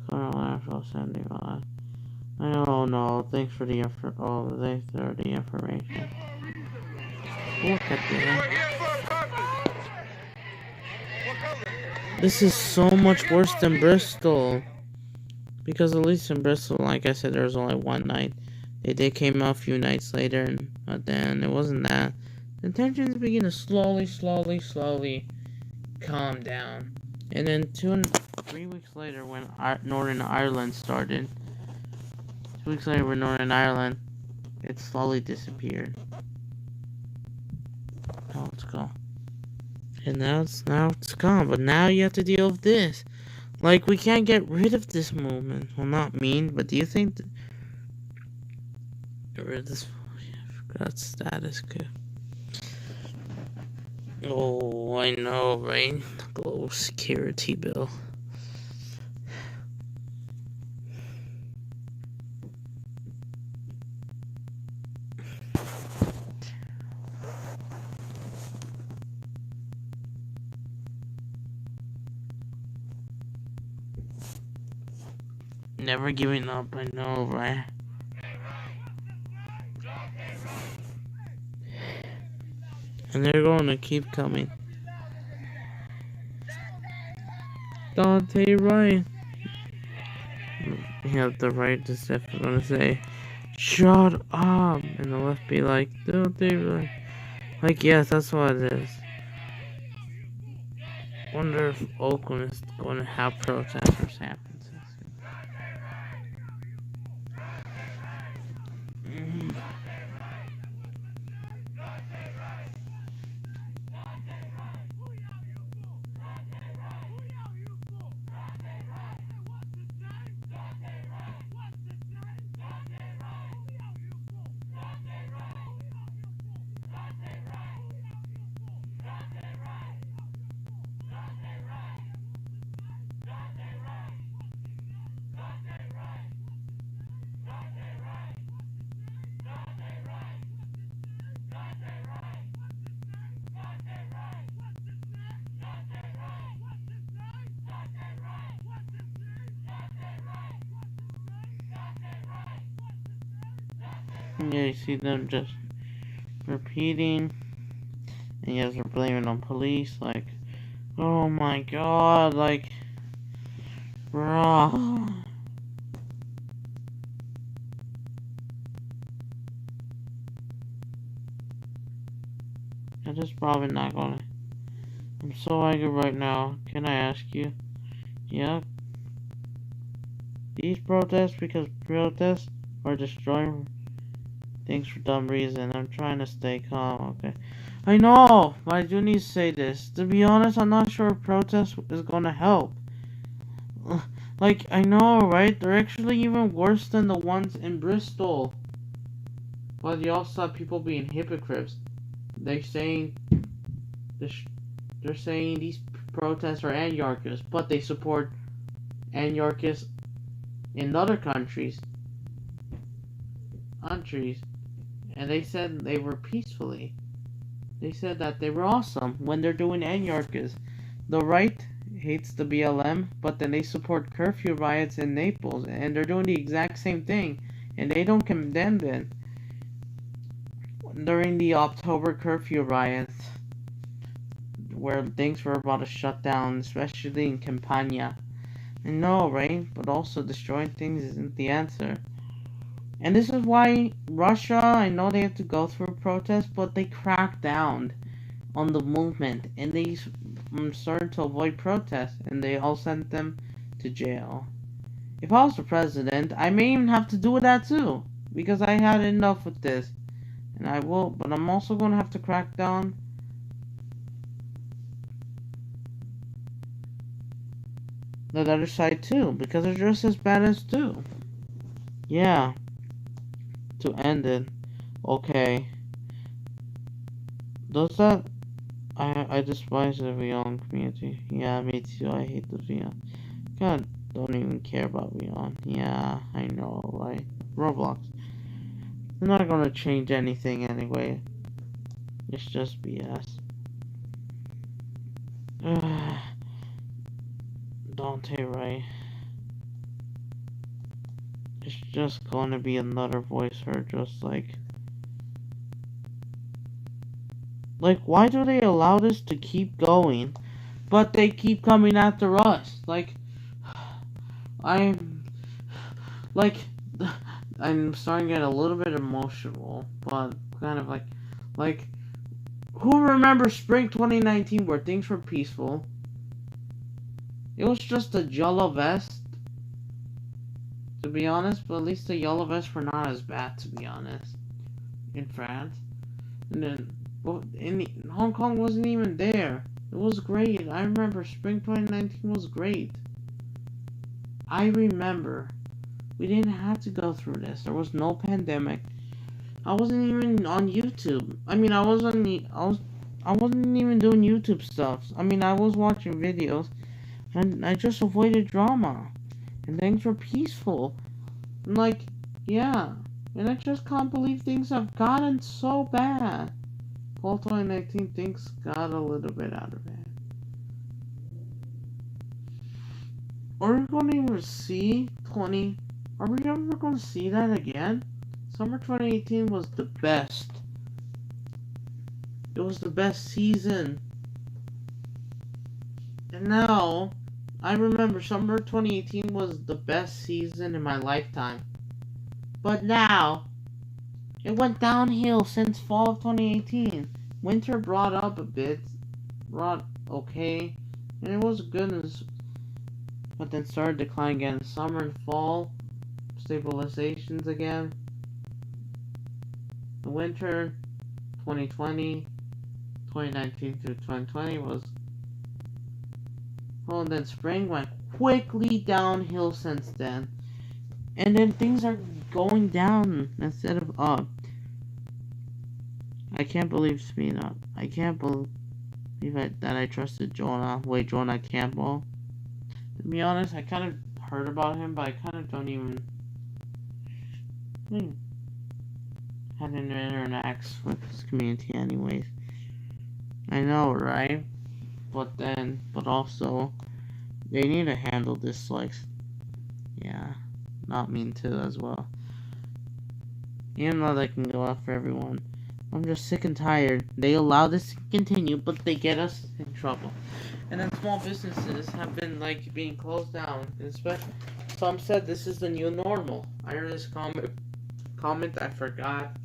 Current landfill 75. I don't know. Thanks for the thanks for the information. Look at that. This is so much worse than Bristol. Because at least in Bristol, like I said, there was only one night. They came out a few nights later, but then it wasn't that. The tensions begin to slowly calm down. And then 3 weeks later, when Northern Ireland started, 2 weeks later when Northern Ireland, it slowly disappeared. Now let's go. And now it's gone. But now you have to deal with this. Like, we can't get rid of this movement. Well, not mean, but do you think get rid of this? I forgot status quo. Oh, I know, right? Global security bill. Never giving up, I know, right? And they're going to keep coming. Dante Ryan. You have the right to step going to say, shut up! And the left be like, Dante Ryan. Like, yes, that's what it is. Wonder if Oakland is going to have protesters happen. Yeah, you see them just repeating, and you guys are blaming on police, like, oh my god, like, bruh. That is probably not gonna. I'm so angry right now. Can I ask you? Yeah. These protests, because protests are destroying things for dumb reason. I'm trying to stay calm, okay? I know, but I do need to say this. To be honest, I'm not sure if protest is gonna help. Like, I know, right? They're actually even worse than the ones in Bristol. But you also have people being hypocrites. They're saying these protests are anarchists, but they support anarchists in other countries, and they said they were peacefully. They said that they were awesome when they're doing anarchists. The right hates the BLM, but then they support curfew riots in Naples, and they're doing the exact same thing, and they don't condemn it. During the October curfew riots, where things were about to shut down, especially in Campania. I know, right? But also destroying things isn't the answer. And this is why Russia, I know they have to go through protests, but they crack down on the movement, and they started to avoid protests, and they all sent them to jail. If I was the president, I may even have to do that too, because I had enough with this. And I will, but I'm also going to have to crack down the other side too, because they're just as bad as too. Yeah. To end it. Okay. Does that... I despise the Vyond community. Yeah, me too. I hate the Vyond. God, don't even care about Vyond. Yeah, I know, right? Roblox. They're not gonna change anything anyway. It's just BS. Dante, right? It's just gonna be another voice heard, just like, why do they allow this to keep going, but they keep coming after us? Like, I'm starting to get a little bit emotional, but kind of like, who remembers spring 2019 where things were peaceful? It was just a yellow vest, to be honest, but at least the yellow vests were not as bad, to be honest, in France. And then, well, Hong Kong wasn't even there. It was great. I remember spring 2019 was great. I remember. We didn't have to go through this. There was no pandemic. I wasn't even on YouTube. I mean, I wasn't even doing YouTube stuff. I mean, I was watching videos, and I just avoided drama, and things were peaceful. And like, yeah, and I just can't believe things have gotten so bad. Fall 2019, things got a little bit out of hand. Are we going to even see Are we ever going to see that again? Summer 2018 was the best. It was the best season. And now, I remember summer 2018 was the best season in my lifetime. But now, it went downhill since fall of 2018. Winter brought up a bit. Brought okay. And it was good. But then started declining again. Summer and fall. Stabilizations again. The winter 2020, 2019 through 2020 was... Well, and then spring went quickly downhill since then. And then things are going down instead of up. I can't believe speed up. I can't believe that I trusted Jonah. Wait, Jonah Campbell. To be honest, I kind of heard about him, but I kind of don't even... had an interact with his community anyways. I know, right? But also, they need to handle this, like, yeah, not mean to as well. Even though they can go after everyone. I'm just sick and tired. They allow this to continue, but they get us in trouble. And then small businesses have been, like, being closed down. And especially, some said this is the new normal. I heard this comment, I forgot.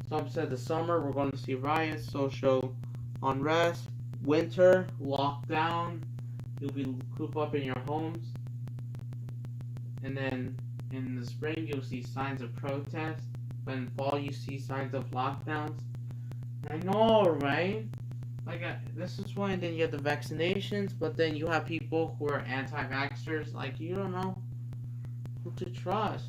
Some said this summer we're going to see riots, social unrest, winter, lockdown, you'll be cooped up in your homes, and then in the spring you'll see signs of protest, but in fall you see signs of lockdowns. I know, right? Like, this is why then you have the vaccinations, but then you have people who are anti-vaxxers. Like, you don't know who to trust.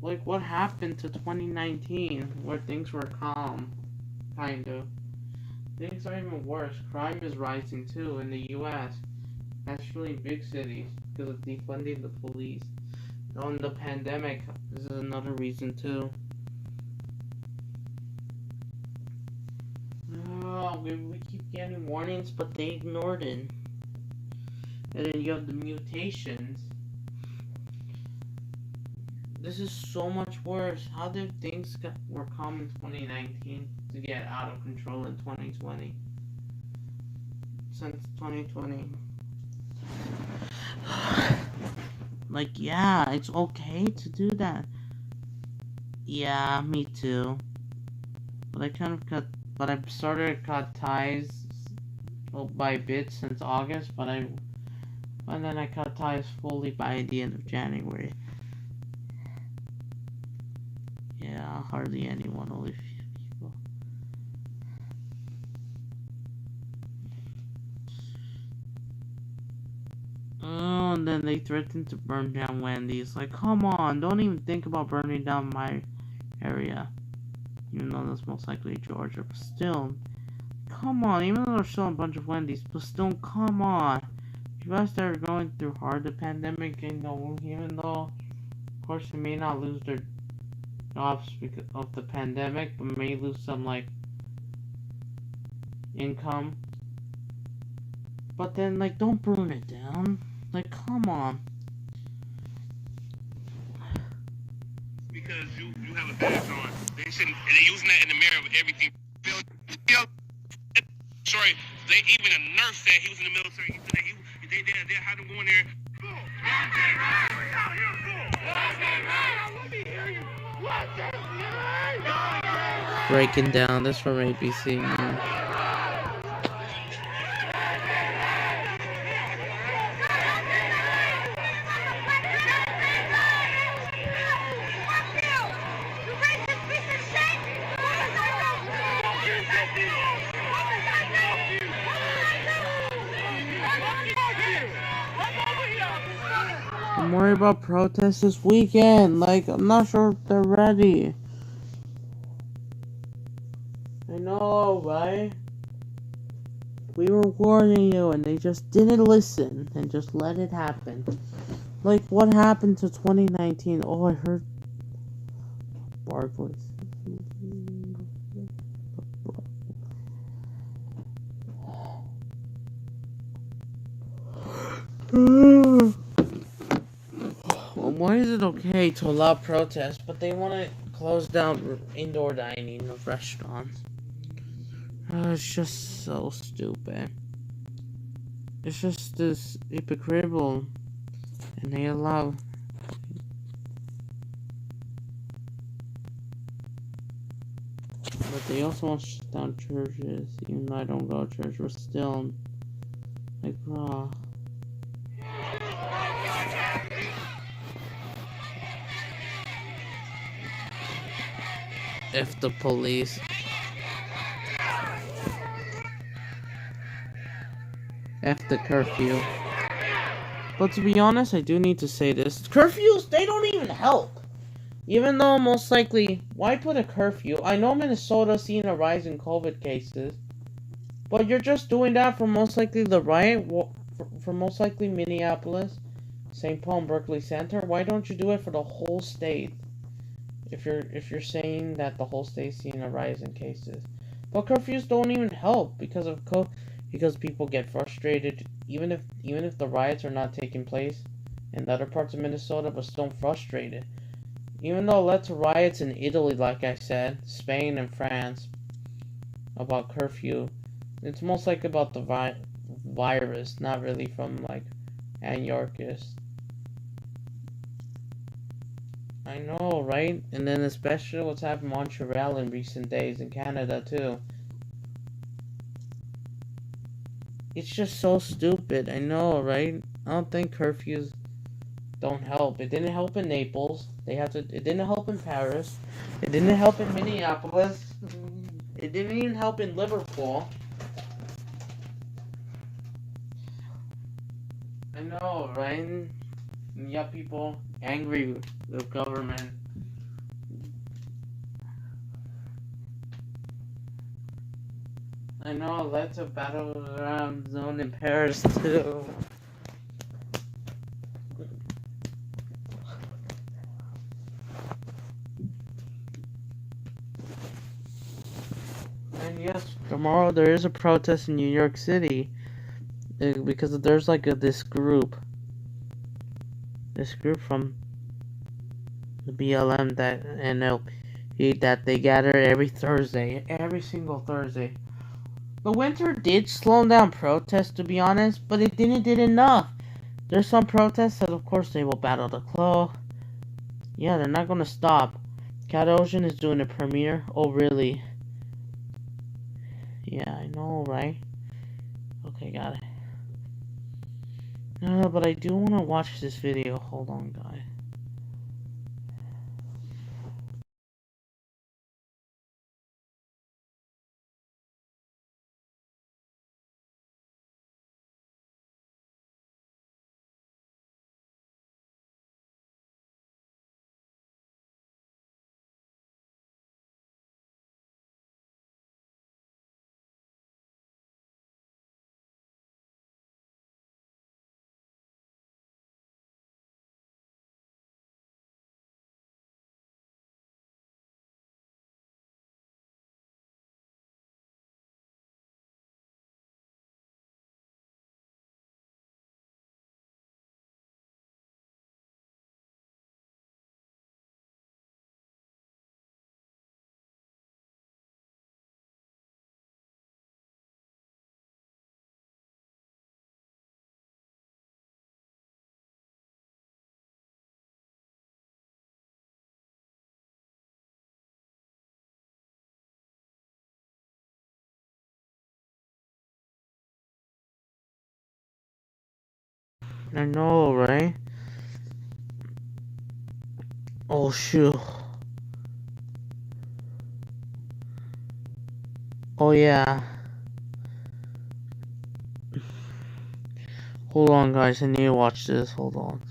Like what happened to 2019, where things were calm, kind of. Things are even worse. Crime is rising too in the U.S., especially in big cities, because of defunding the police. On the pandemic, this is another reason too. We keep getting warnings, but they ignored it. And then you have the mutations. This is so much worse. How did things were calm in 2019 to get out of control in 2020? Since 2020. Like, yeah, it's okay to do that. Yeah, me too. But I've started to cut ties by bits since August, and then I cut ties fully by the end of January. Yeah, hardly anyone, only a few people. Oh, and then they threatened to burn down Wendy's. Like, come on, don't even think about burning down my area. Even though that's most likely Georgia, but still, come on, even though there's still a bunch of Wendy's, but still, come on. You guys that are going through hard the pandemic, even though, of course, they may not lose their jobs because of the pandemic, but may lose some, like, income. But then, like, don't burn it down. Like, come on. Because you have a badge on. They shouldn't, and they're using that in the mirror of everything. Sorry, even a nurse said he was in the military. He said that they had him going there. Breaking down, this from ABC. I'm worried about protests this weekend. Like, I'm not sure if they're ready. I know, right? We were warning you and they just didn't listen and just let it happen. Like, what happened to 2019? Oh, I heard Barclays. Well, why is it okay to allow protests, but they want to close down indoor dining of restaurants? It's just so stupid. It's just this hypocritical, and they allow. But they also want to shut down churches, even though I don't go to church, but still, like, raw. If the police. F the curfew. But to be honest, I do need to say this. Curfews, they don't even help. Even though most likely, why put a curfew? I know Minnesota's seeing a rise in COVID cases. But you're just doing that for most likely the riot, for most likely Minneapolis, St. Paul and Berkeley Center. Why don't you do it for the whole state? If you're saying that the whole state's seeing a rise in cases. But curfews don't even help because of because people get frustrated, even if the riots are not taking place in other parts of Minnesota, but still frustrated. Even though it led to riots in Italy, like I said, Spain and France, about curfew, it's most likely about the virus, not really from, like, Antiochus. I know, right? And then especially what's happened in Montreal in recent days, in Canada too. It's just so stupid. I know, right? I don't think curfews don't help. It didn't help in Naples. It didn't help in Paris. It didn't help in Minneapolis. It didn't even help in Liverpool. I know, right? And you have people angry with the government. I know, that's a battleground zone in Paris too. And yes, tomorrow there is a protest in New York City because there's like this group from the BLM that NLP that they gather every Thursday, every single Thursday. The winter did slow down protests, to be honest, but it didn't did enough. There's some protests that, of course, they will battle the clo. Yeah, they're not gonna stop. Cat Ocean is doing a premiere. Oh, really? Yeah, I know, right? Okay, got it. No, but I do want to watch this video. Hold on, guys. I know, right? Oh, shoot. Oh, yeah. Hold on, guys. I need to watch this. Hold on.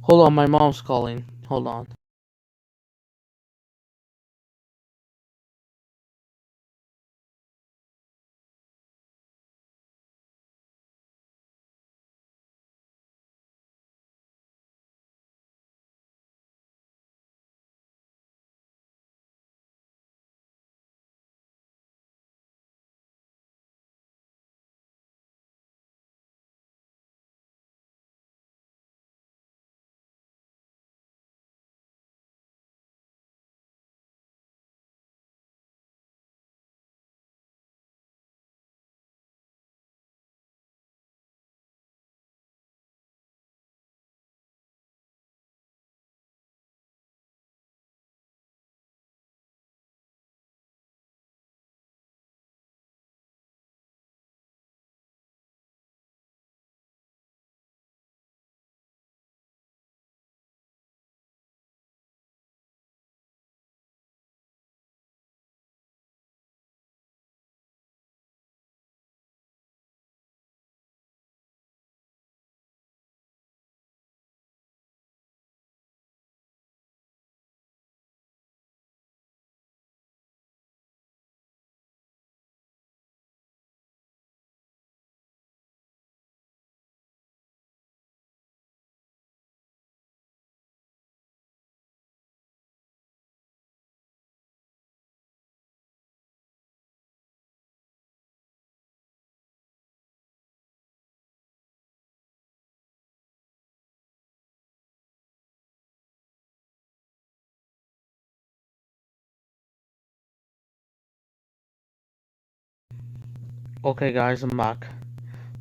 Hold on, my mom's calling. Hold on. Okay, guys, I'm back.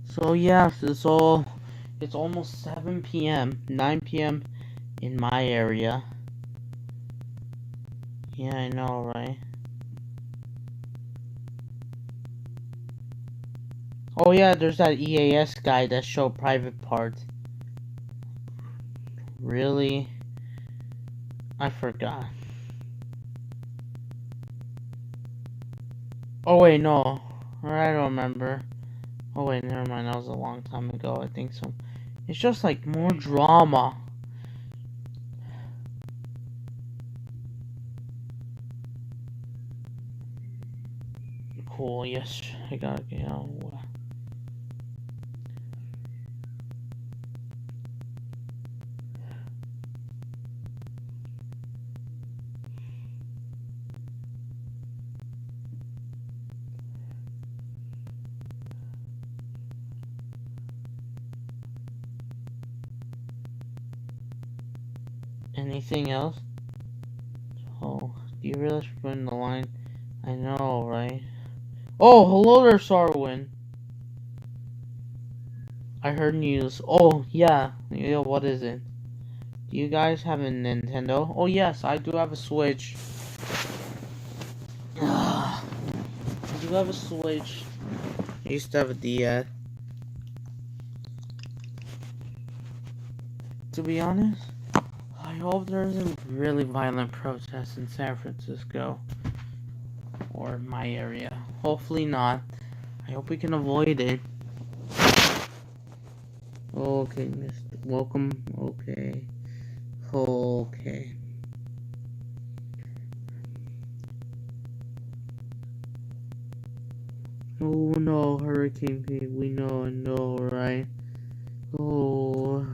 So, yeah, it's almost 7 p.m., 9 p.m. in my area. Yeah, I know, right? It's Oh yeah, there's that EAS guy that showed private parts. Really? I forgot. Oh wait, no. I don't remember. Oh wait, never mind. That was a long time ago. I think so. It's just like more drama. Cool. Yes, I gotta get out. Anything else? Oh, do you realize we're putting the line? I know, right? Oh, hello there, Sarwin. I heard news. Oh, yeah. Yeah, what is it? Do you guys have a Nintendo? Oh, yes, I do have a Switch. I do have a Switch. I used to have a DS. To be honest, I hope there isn't really violent protests in San Francisco. Or my area. Hopefully not. I hope we can avoid it. Okay, Mr. Welcome. Okay. Okay. Oh no, Hurricane Pete. We know, I know, right? Oh.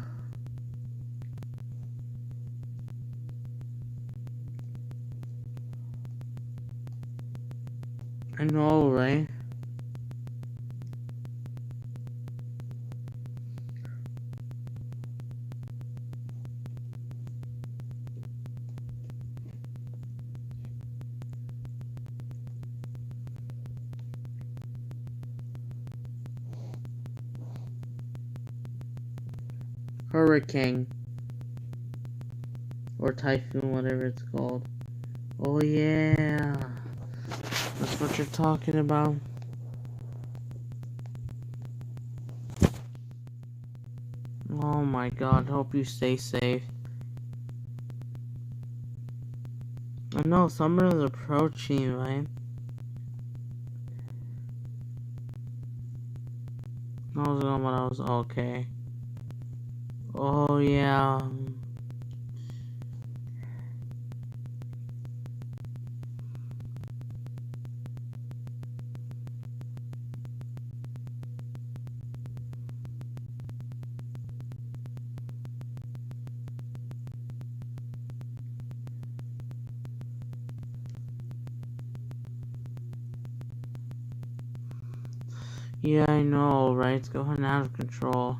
I know, right? Hurricane. Or typhoon, whatever it's called. Oh yeah. That's what you're talking about. Oh my god, hope you stay safe. I know, summer is approaching, right? I was going when I was okay. Oh yeah. Yeah, I know, right? It's going out of control.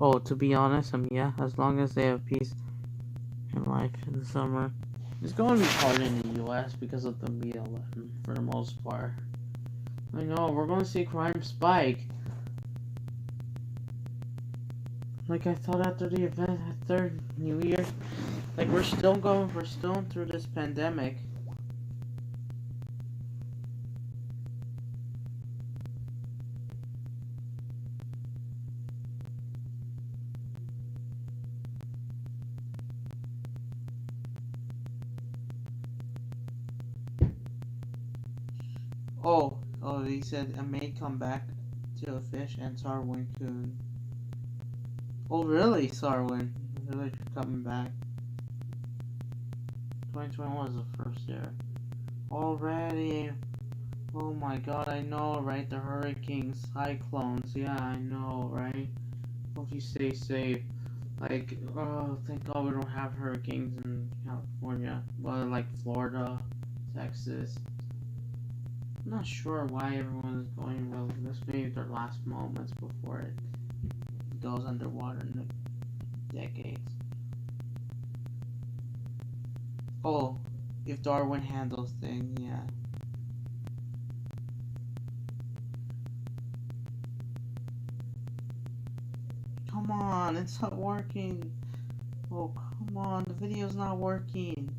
Oh, to be honest, yeah, as long as they have peace in life in the summer. It's going to be hard in the US because of the BLM for the most part. I know, we're going to see crime spike. Like I thought after the event, after New Year, like we're still through this pandemic. Oh, he said I may come back to a fish and Sarwin coon. Oh, really, Sarwin? Really coming back? 2021 was the first year. Already? Oh my god, I know, right? The hurricanes, cyclones, yeah, I know, right? Hope you stay safe. Like, oh, thank god we don't have hurricanes in California. Well, like Florida, Texas. I'm not sure why everyone is going well. This may be their last moments before it goes underwater in the decades. Oh, if Darwin handles things, yeah. it's not working. Oh, come on, the video's not working.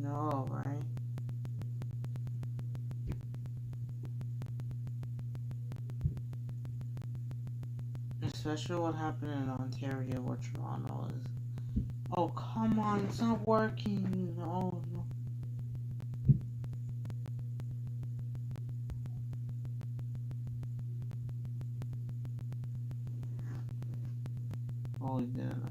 No, right? Especially what happened in Ontario or Toronto is... Oh, come on, it's not working. Oh, no. Oh, he didn't.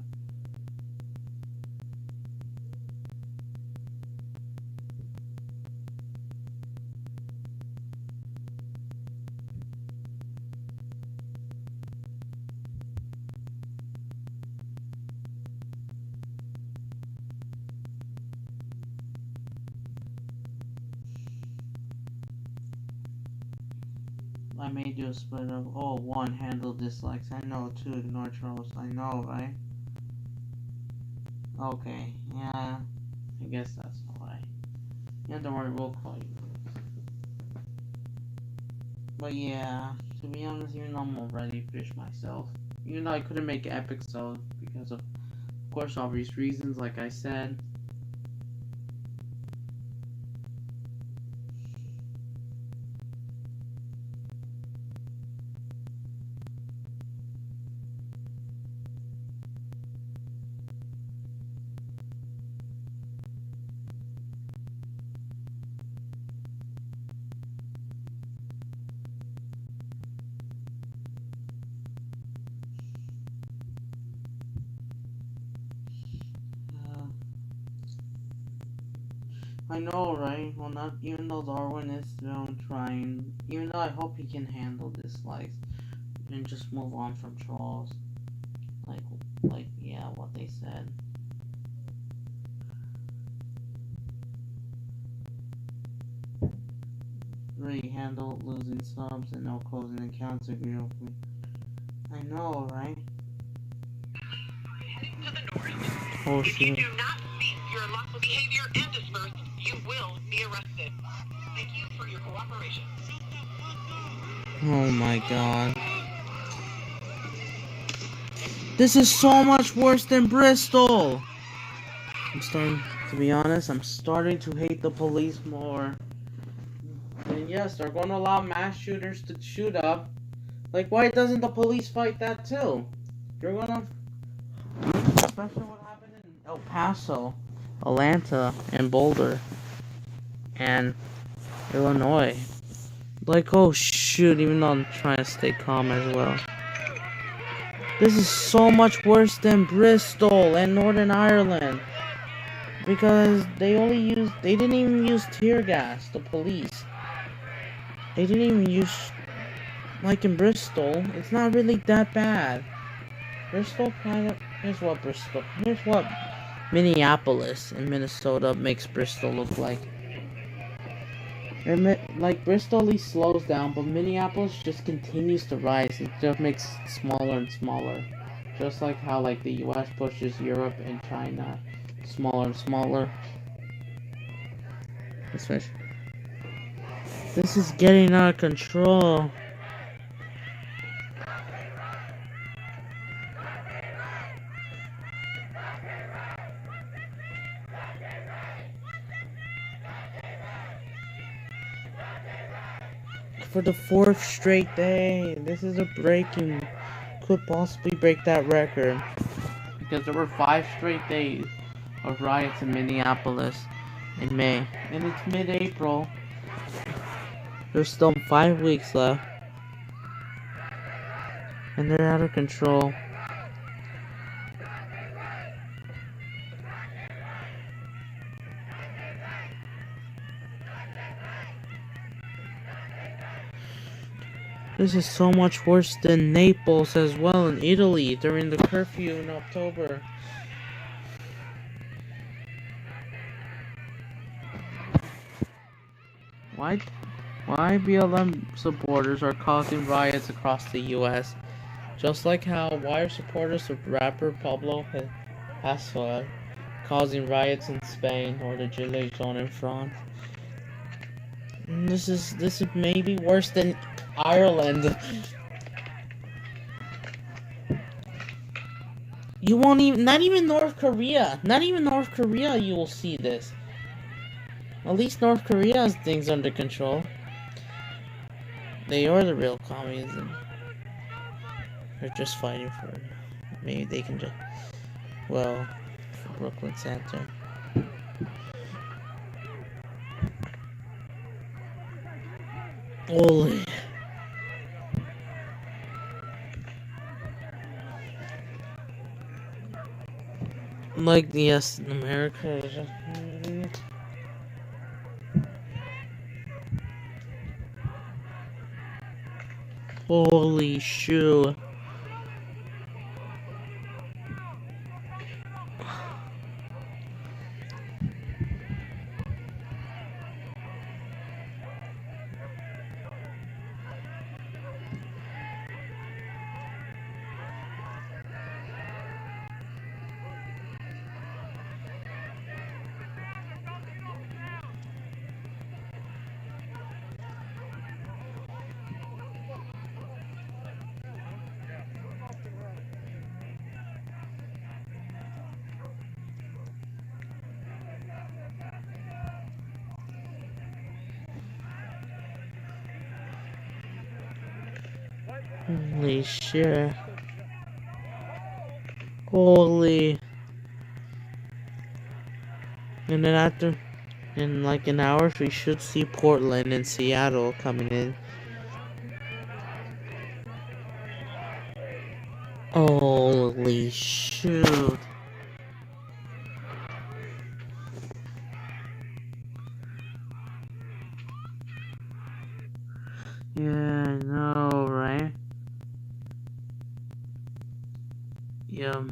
I may do a split of, oh, 1, handle dislikes. I know, 2, ignore trolls. I know, right? Okay, yeah. I guess that's alright. Yeah, don't worry, we'll call you. But yeah, to be honest, even though I'm already fish myself, even though I couldn't make an episode because of course, obvious reasons, like I said. I know, right? Well, not even though Darwin is still trying, even though I hope he can handle dislikes and just move on from trolls. Like, yeah, what they said. Really handle losing subs and no closing accounts agree with me. I know, right? Heading to the north. Oh, If you shit. do not cease your unlawful behavior and disperse, you will be arrested. Thank you for your cooperation. Oh my god. This is so much worse than Bristol! To be honest, I'm starting to hate the police more. And yes, they're going to allow mass shooters to shoot up. Like, why doesn't the police fight that too? You're gonna... Especially what happened in El Paso, Atlanta, and Boulder, and Illinois. Like, oh shoot, even though I'm trying to stay calm as well. This is so much worse than Bristol and Northern Ireland. Because they didn't even use tear gas, the police. They didn't even use, like in Bristol, it's not really that bad. Bristol here's what Minneapolis in Minnesota makes Bristol look like. Like, Bristol at least slows down, but Minneapolis just continues to rise. It just makes it smaller and smaller. Just like how, like, the US pushes Europe and China smaller and smaller. Especially. This is getting out of control. For the 4th straight day, this is a breaking, could possibly break that record. Because there were 5 straight days of riots in Minneapolis in May. And it's mid-April. There's still 5 weeks left. And they're out of control. This is so much worse than Naples as well in Italy during the curfew in October. Why Why BLM supporters are causing riots across the US. Just like how why are supporters of rapper Pablo Hasél causing riots in Spain or the Gilets Jaunes in France. And this is maybe worse than Ireland. You won't even, not even North Korea you will see this. At least North Korea has things under control. They are the real communism. They're just fighting for it. Maybe they can just, well, for Brooklyn Center. Holy. Like, yes, in America. Holy shit. Holy shit. Holy. And then after, in like an hour, we should see Portland and Seattle coming in. Holy shoot. Yeah, I know, right? Yeah,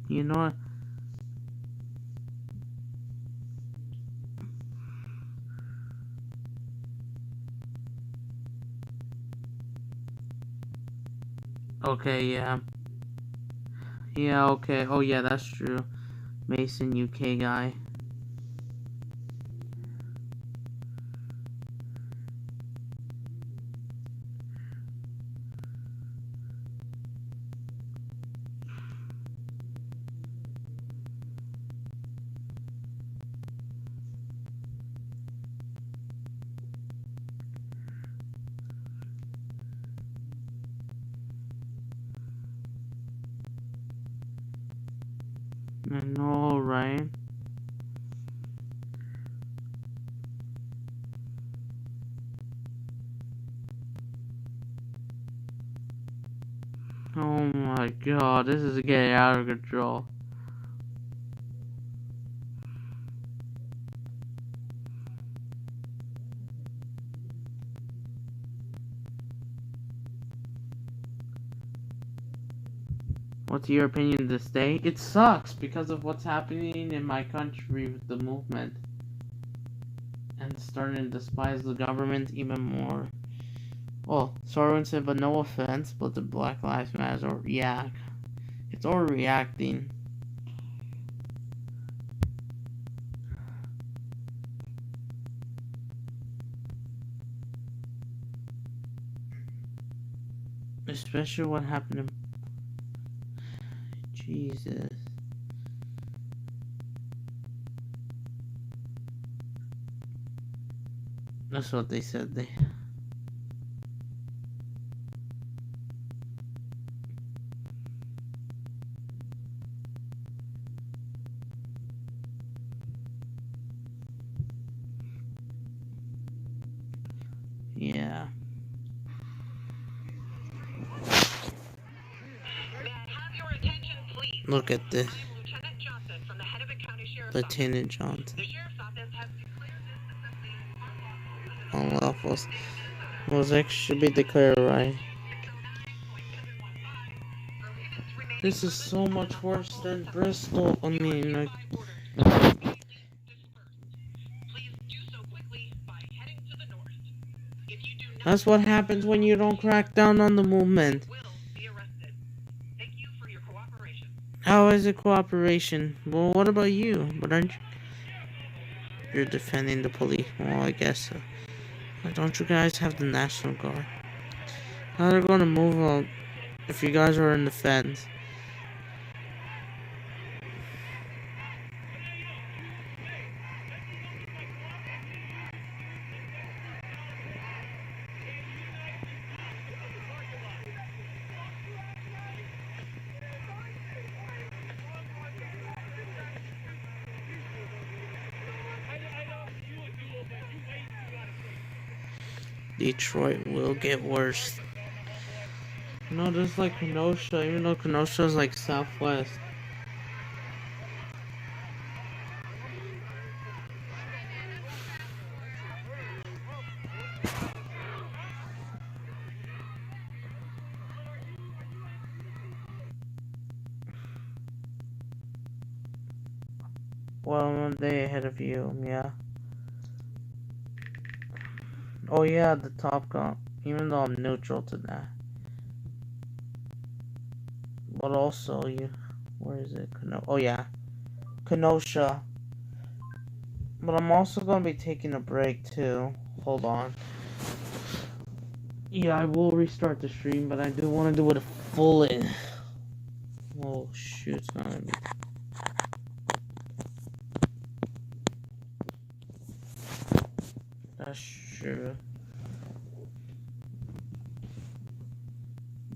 you know what? Okay, yeah. Yeah, okay. Oh, yeah, that's true. Mason, UK guy. I know, right? Oh my god, this is getting out of control. What's your opinion this day? It sucks because of what's happening in my country with the movement. And starting to despise the government even more. Well, Sorwin said, but no offense, but the Black Lives Matter, or yeah, it's overreacting. Especially what happened to Jesus. That's what they said. Yeah. Look at this. Lieutenant Johnson. Unlawful. Mosaic should be declared right. This is so much worse than Bristol. I mean, like. Please do so quickly by heading to the north. If That's what happens when you don't crack down on the movement. Will be arrested. Thank you for your cooperation. How is it cooperation? Well, what about you? But aren't you? You're defending the police. Well, I guess so. Why don't you guys have the National Guard? How they're gonna move out if you guys are in the fence? Detroit will get worse. No, just like Kenosha, even though Kenosha is like southwest. Well, I'm a day ahead of you, yeah. Oh yeah, the Top Gun. Even though I'm neutral to that. But also, where is it? Oh yeah, Kenosha. But I'm also gonna be taking a break too. Hold on. Yeah, I will restart the stream, but I do want to do it full in. Oh shoot, it's gonna be. That's true.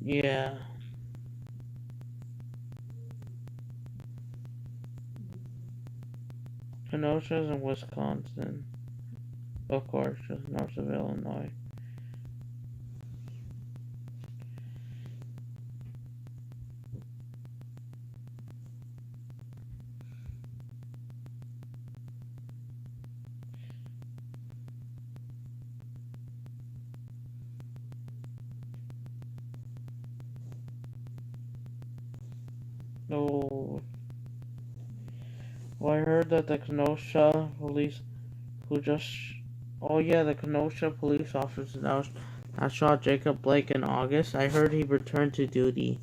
Yeah. Kenosha's in Wisconsin. Of course, just north of Illinois. Oh. Well, I heard that the Kenosha police, oh yeah, the Kenosha police officer that shot Jacob Blake in August, I heard he returned to duty.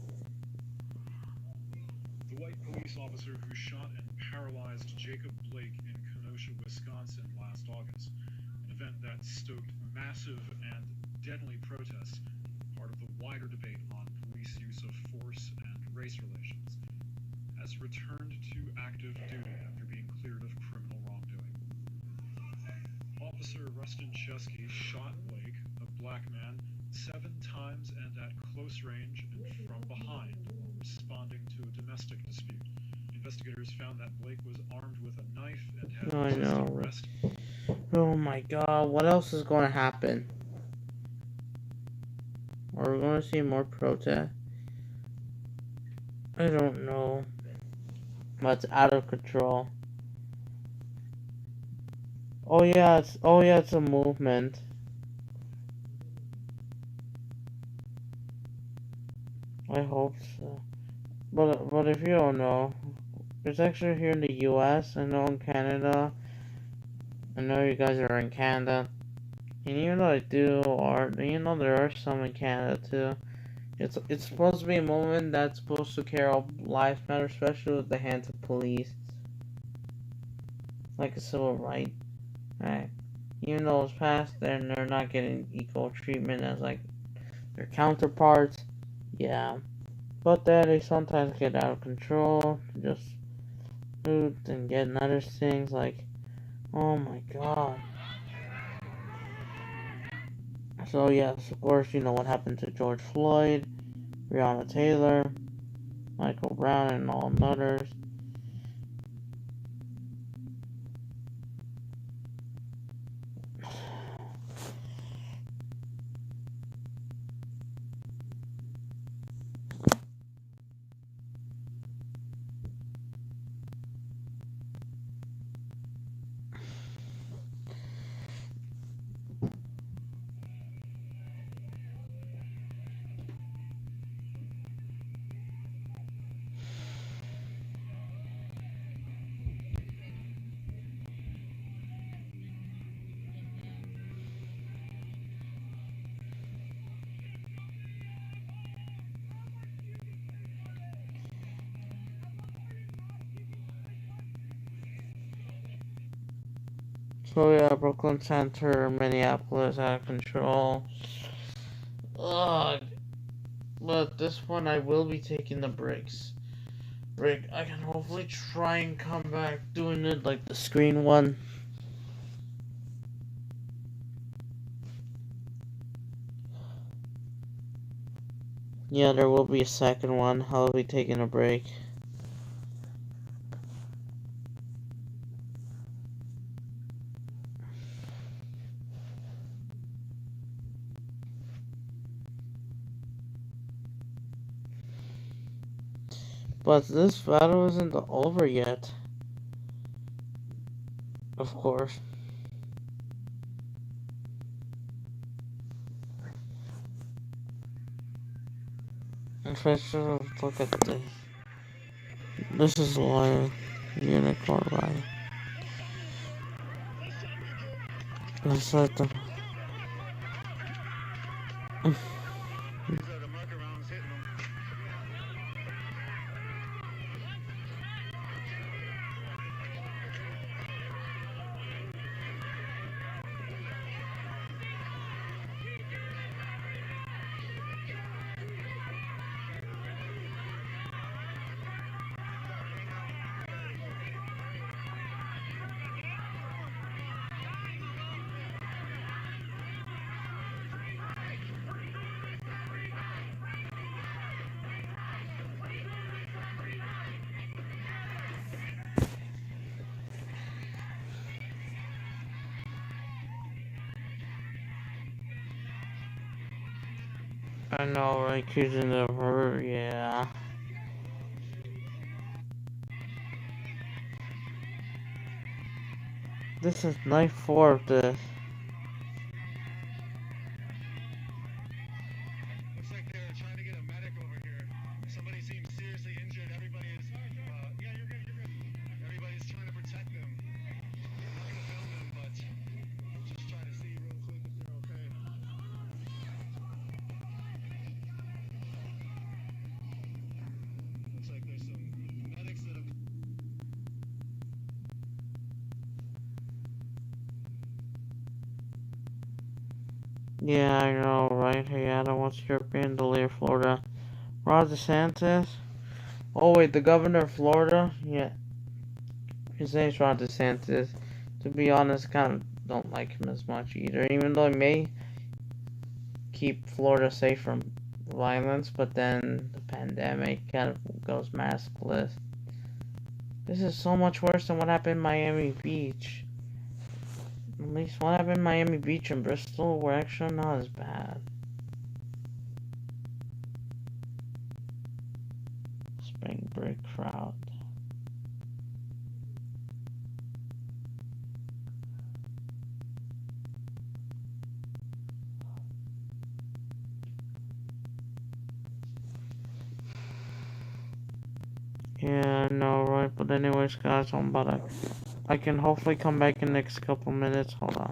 The white police officer who shot and paralyzed Jacob Blake in Kenosha, Wisconsin last August, an event that stoked massive and deadly protests, part of the wider debate on police use of force and race relations, has returned to active duty after being cleared of criminal wrongdoing. Officer Rustin Chesky shot Blake, a black man, 7 times and at close range and from behind, responding to a domestic dispute. Investigators found that Blake was armed with a knife and had resisted arrest. Oh my god, what else is going to happen? Are we going to see more protests? I don't know. But it's out of control. Oh yeah, it's a movement. I hope so. But if you don't know, it's actually here in the US, I know in Canada. I know you guys are in Canada. And even though there are some in Canada too. It's supposed to be a movement that's supposed to care all lives matter, especially with the hands of police. Like a civil right. Right. Even though it's passed, they're not getting equal treatment as like their counterparts. Yeah. But then they sometimes get out of control, just loot and get other things like, oh my god. So yes, of course, you know what happened to George Floyd, Breonna Taylor, Michael Brown, and all others. So yeah, Brooklyn Center, Minneapolis, out of control. Ugh. But this one I will be taking the breaks. I can hopefully try and come back doing it like the screen one. Yeah, there will be a second one. I'll be taking a break. But this battle isn't over yet. Of course. If I should look at this. This is Lion Unicorn Riot. Let's let them. These are the marker rounds hitting them. I know, right? Accusing the her, yeah. This is night 4 of this. Looks like they're trying to get a medic over here. Somebody seems seriously injured. Everybody is, yeah, you're good, you're good. Everybody's trying to protect them. I'm not gonna film them, but just try to see real quick if they're okay. Looks like there's some medics that have. Yeah, I know, right? Hey, Adam, what's European to leave Florida? Ron DeSantis? Oh, wait, the governor of Florida? Yeah. His name's Ron DeSantis. To be honest, kind of don't like him as much either. Even though he may keep Florida safe from violence, but then the pandemic kind of goes maskless. This is so much worse than what happened in Miami Beach. At least what happened in Miami Beach and Bristol were actually not as bad. Spring break crowd. Yeah, I know, right? But anyways, guys, I can hopefully come back in the next couple minutes. Hold on.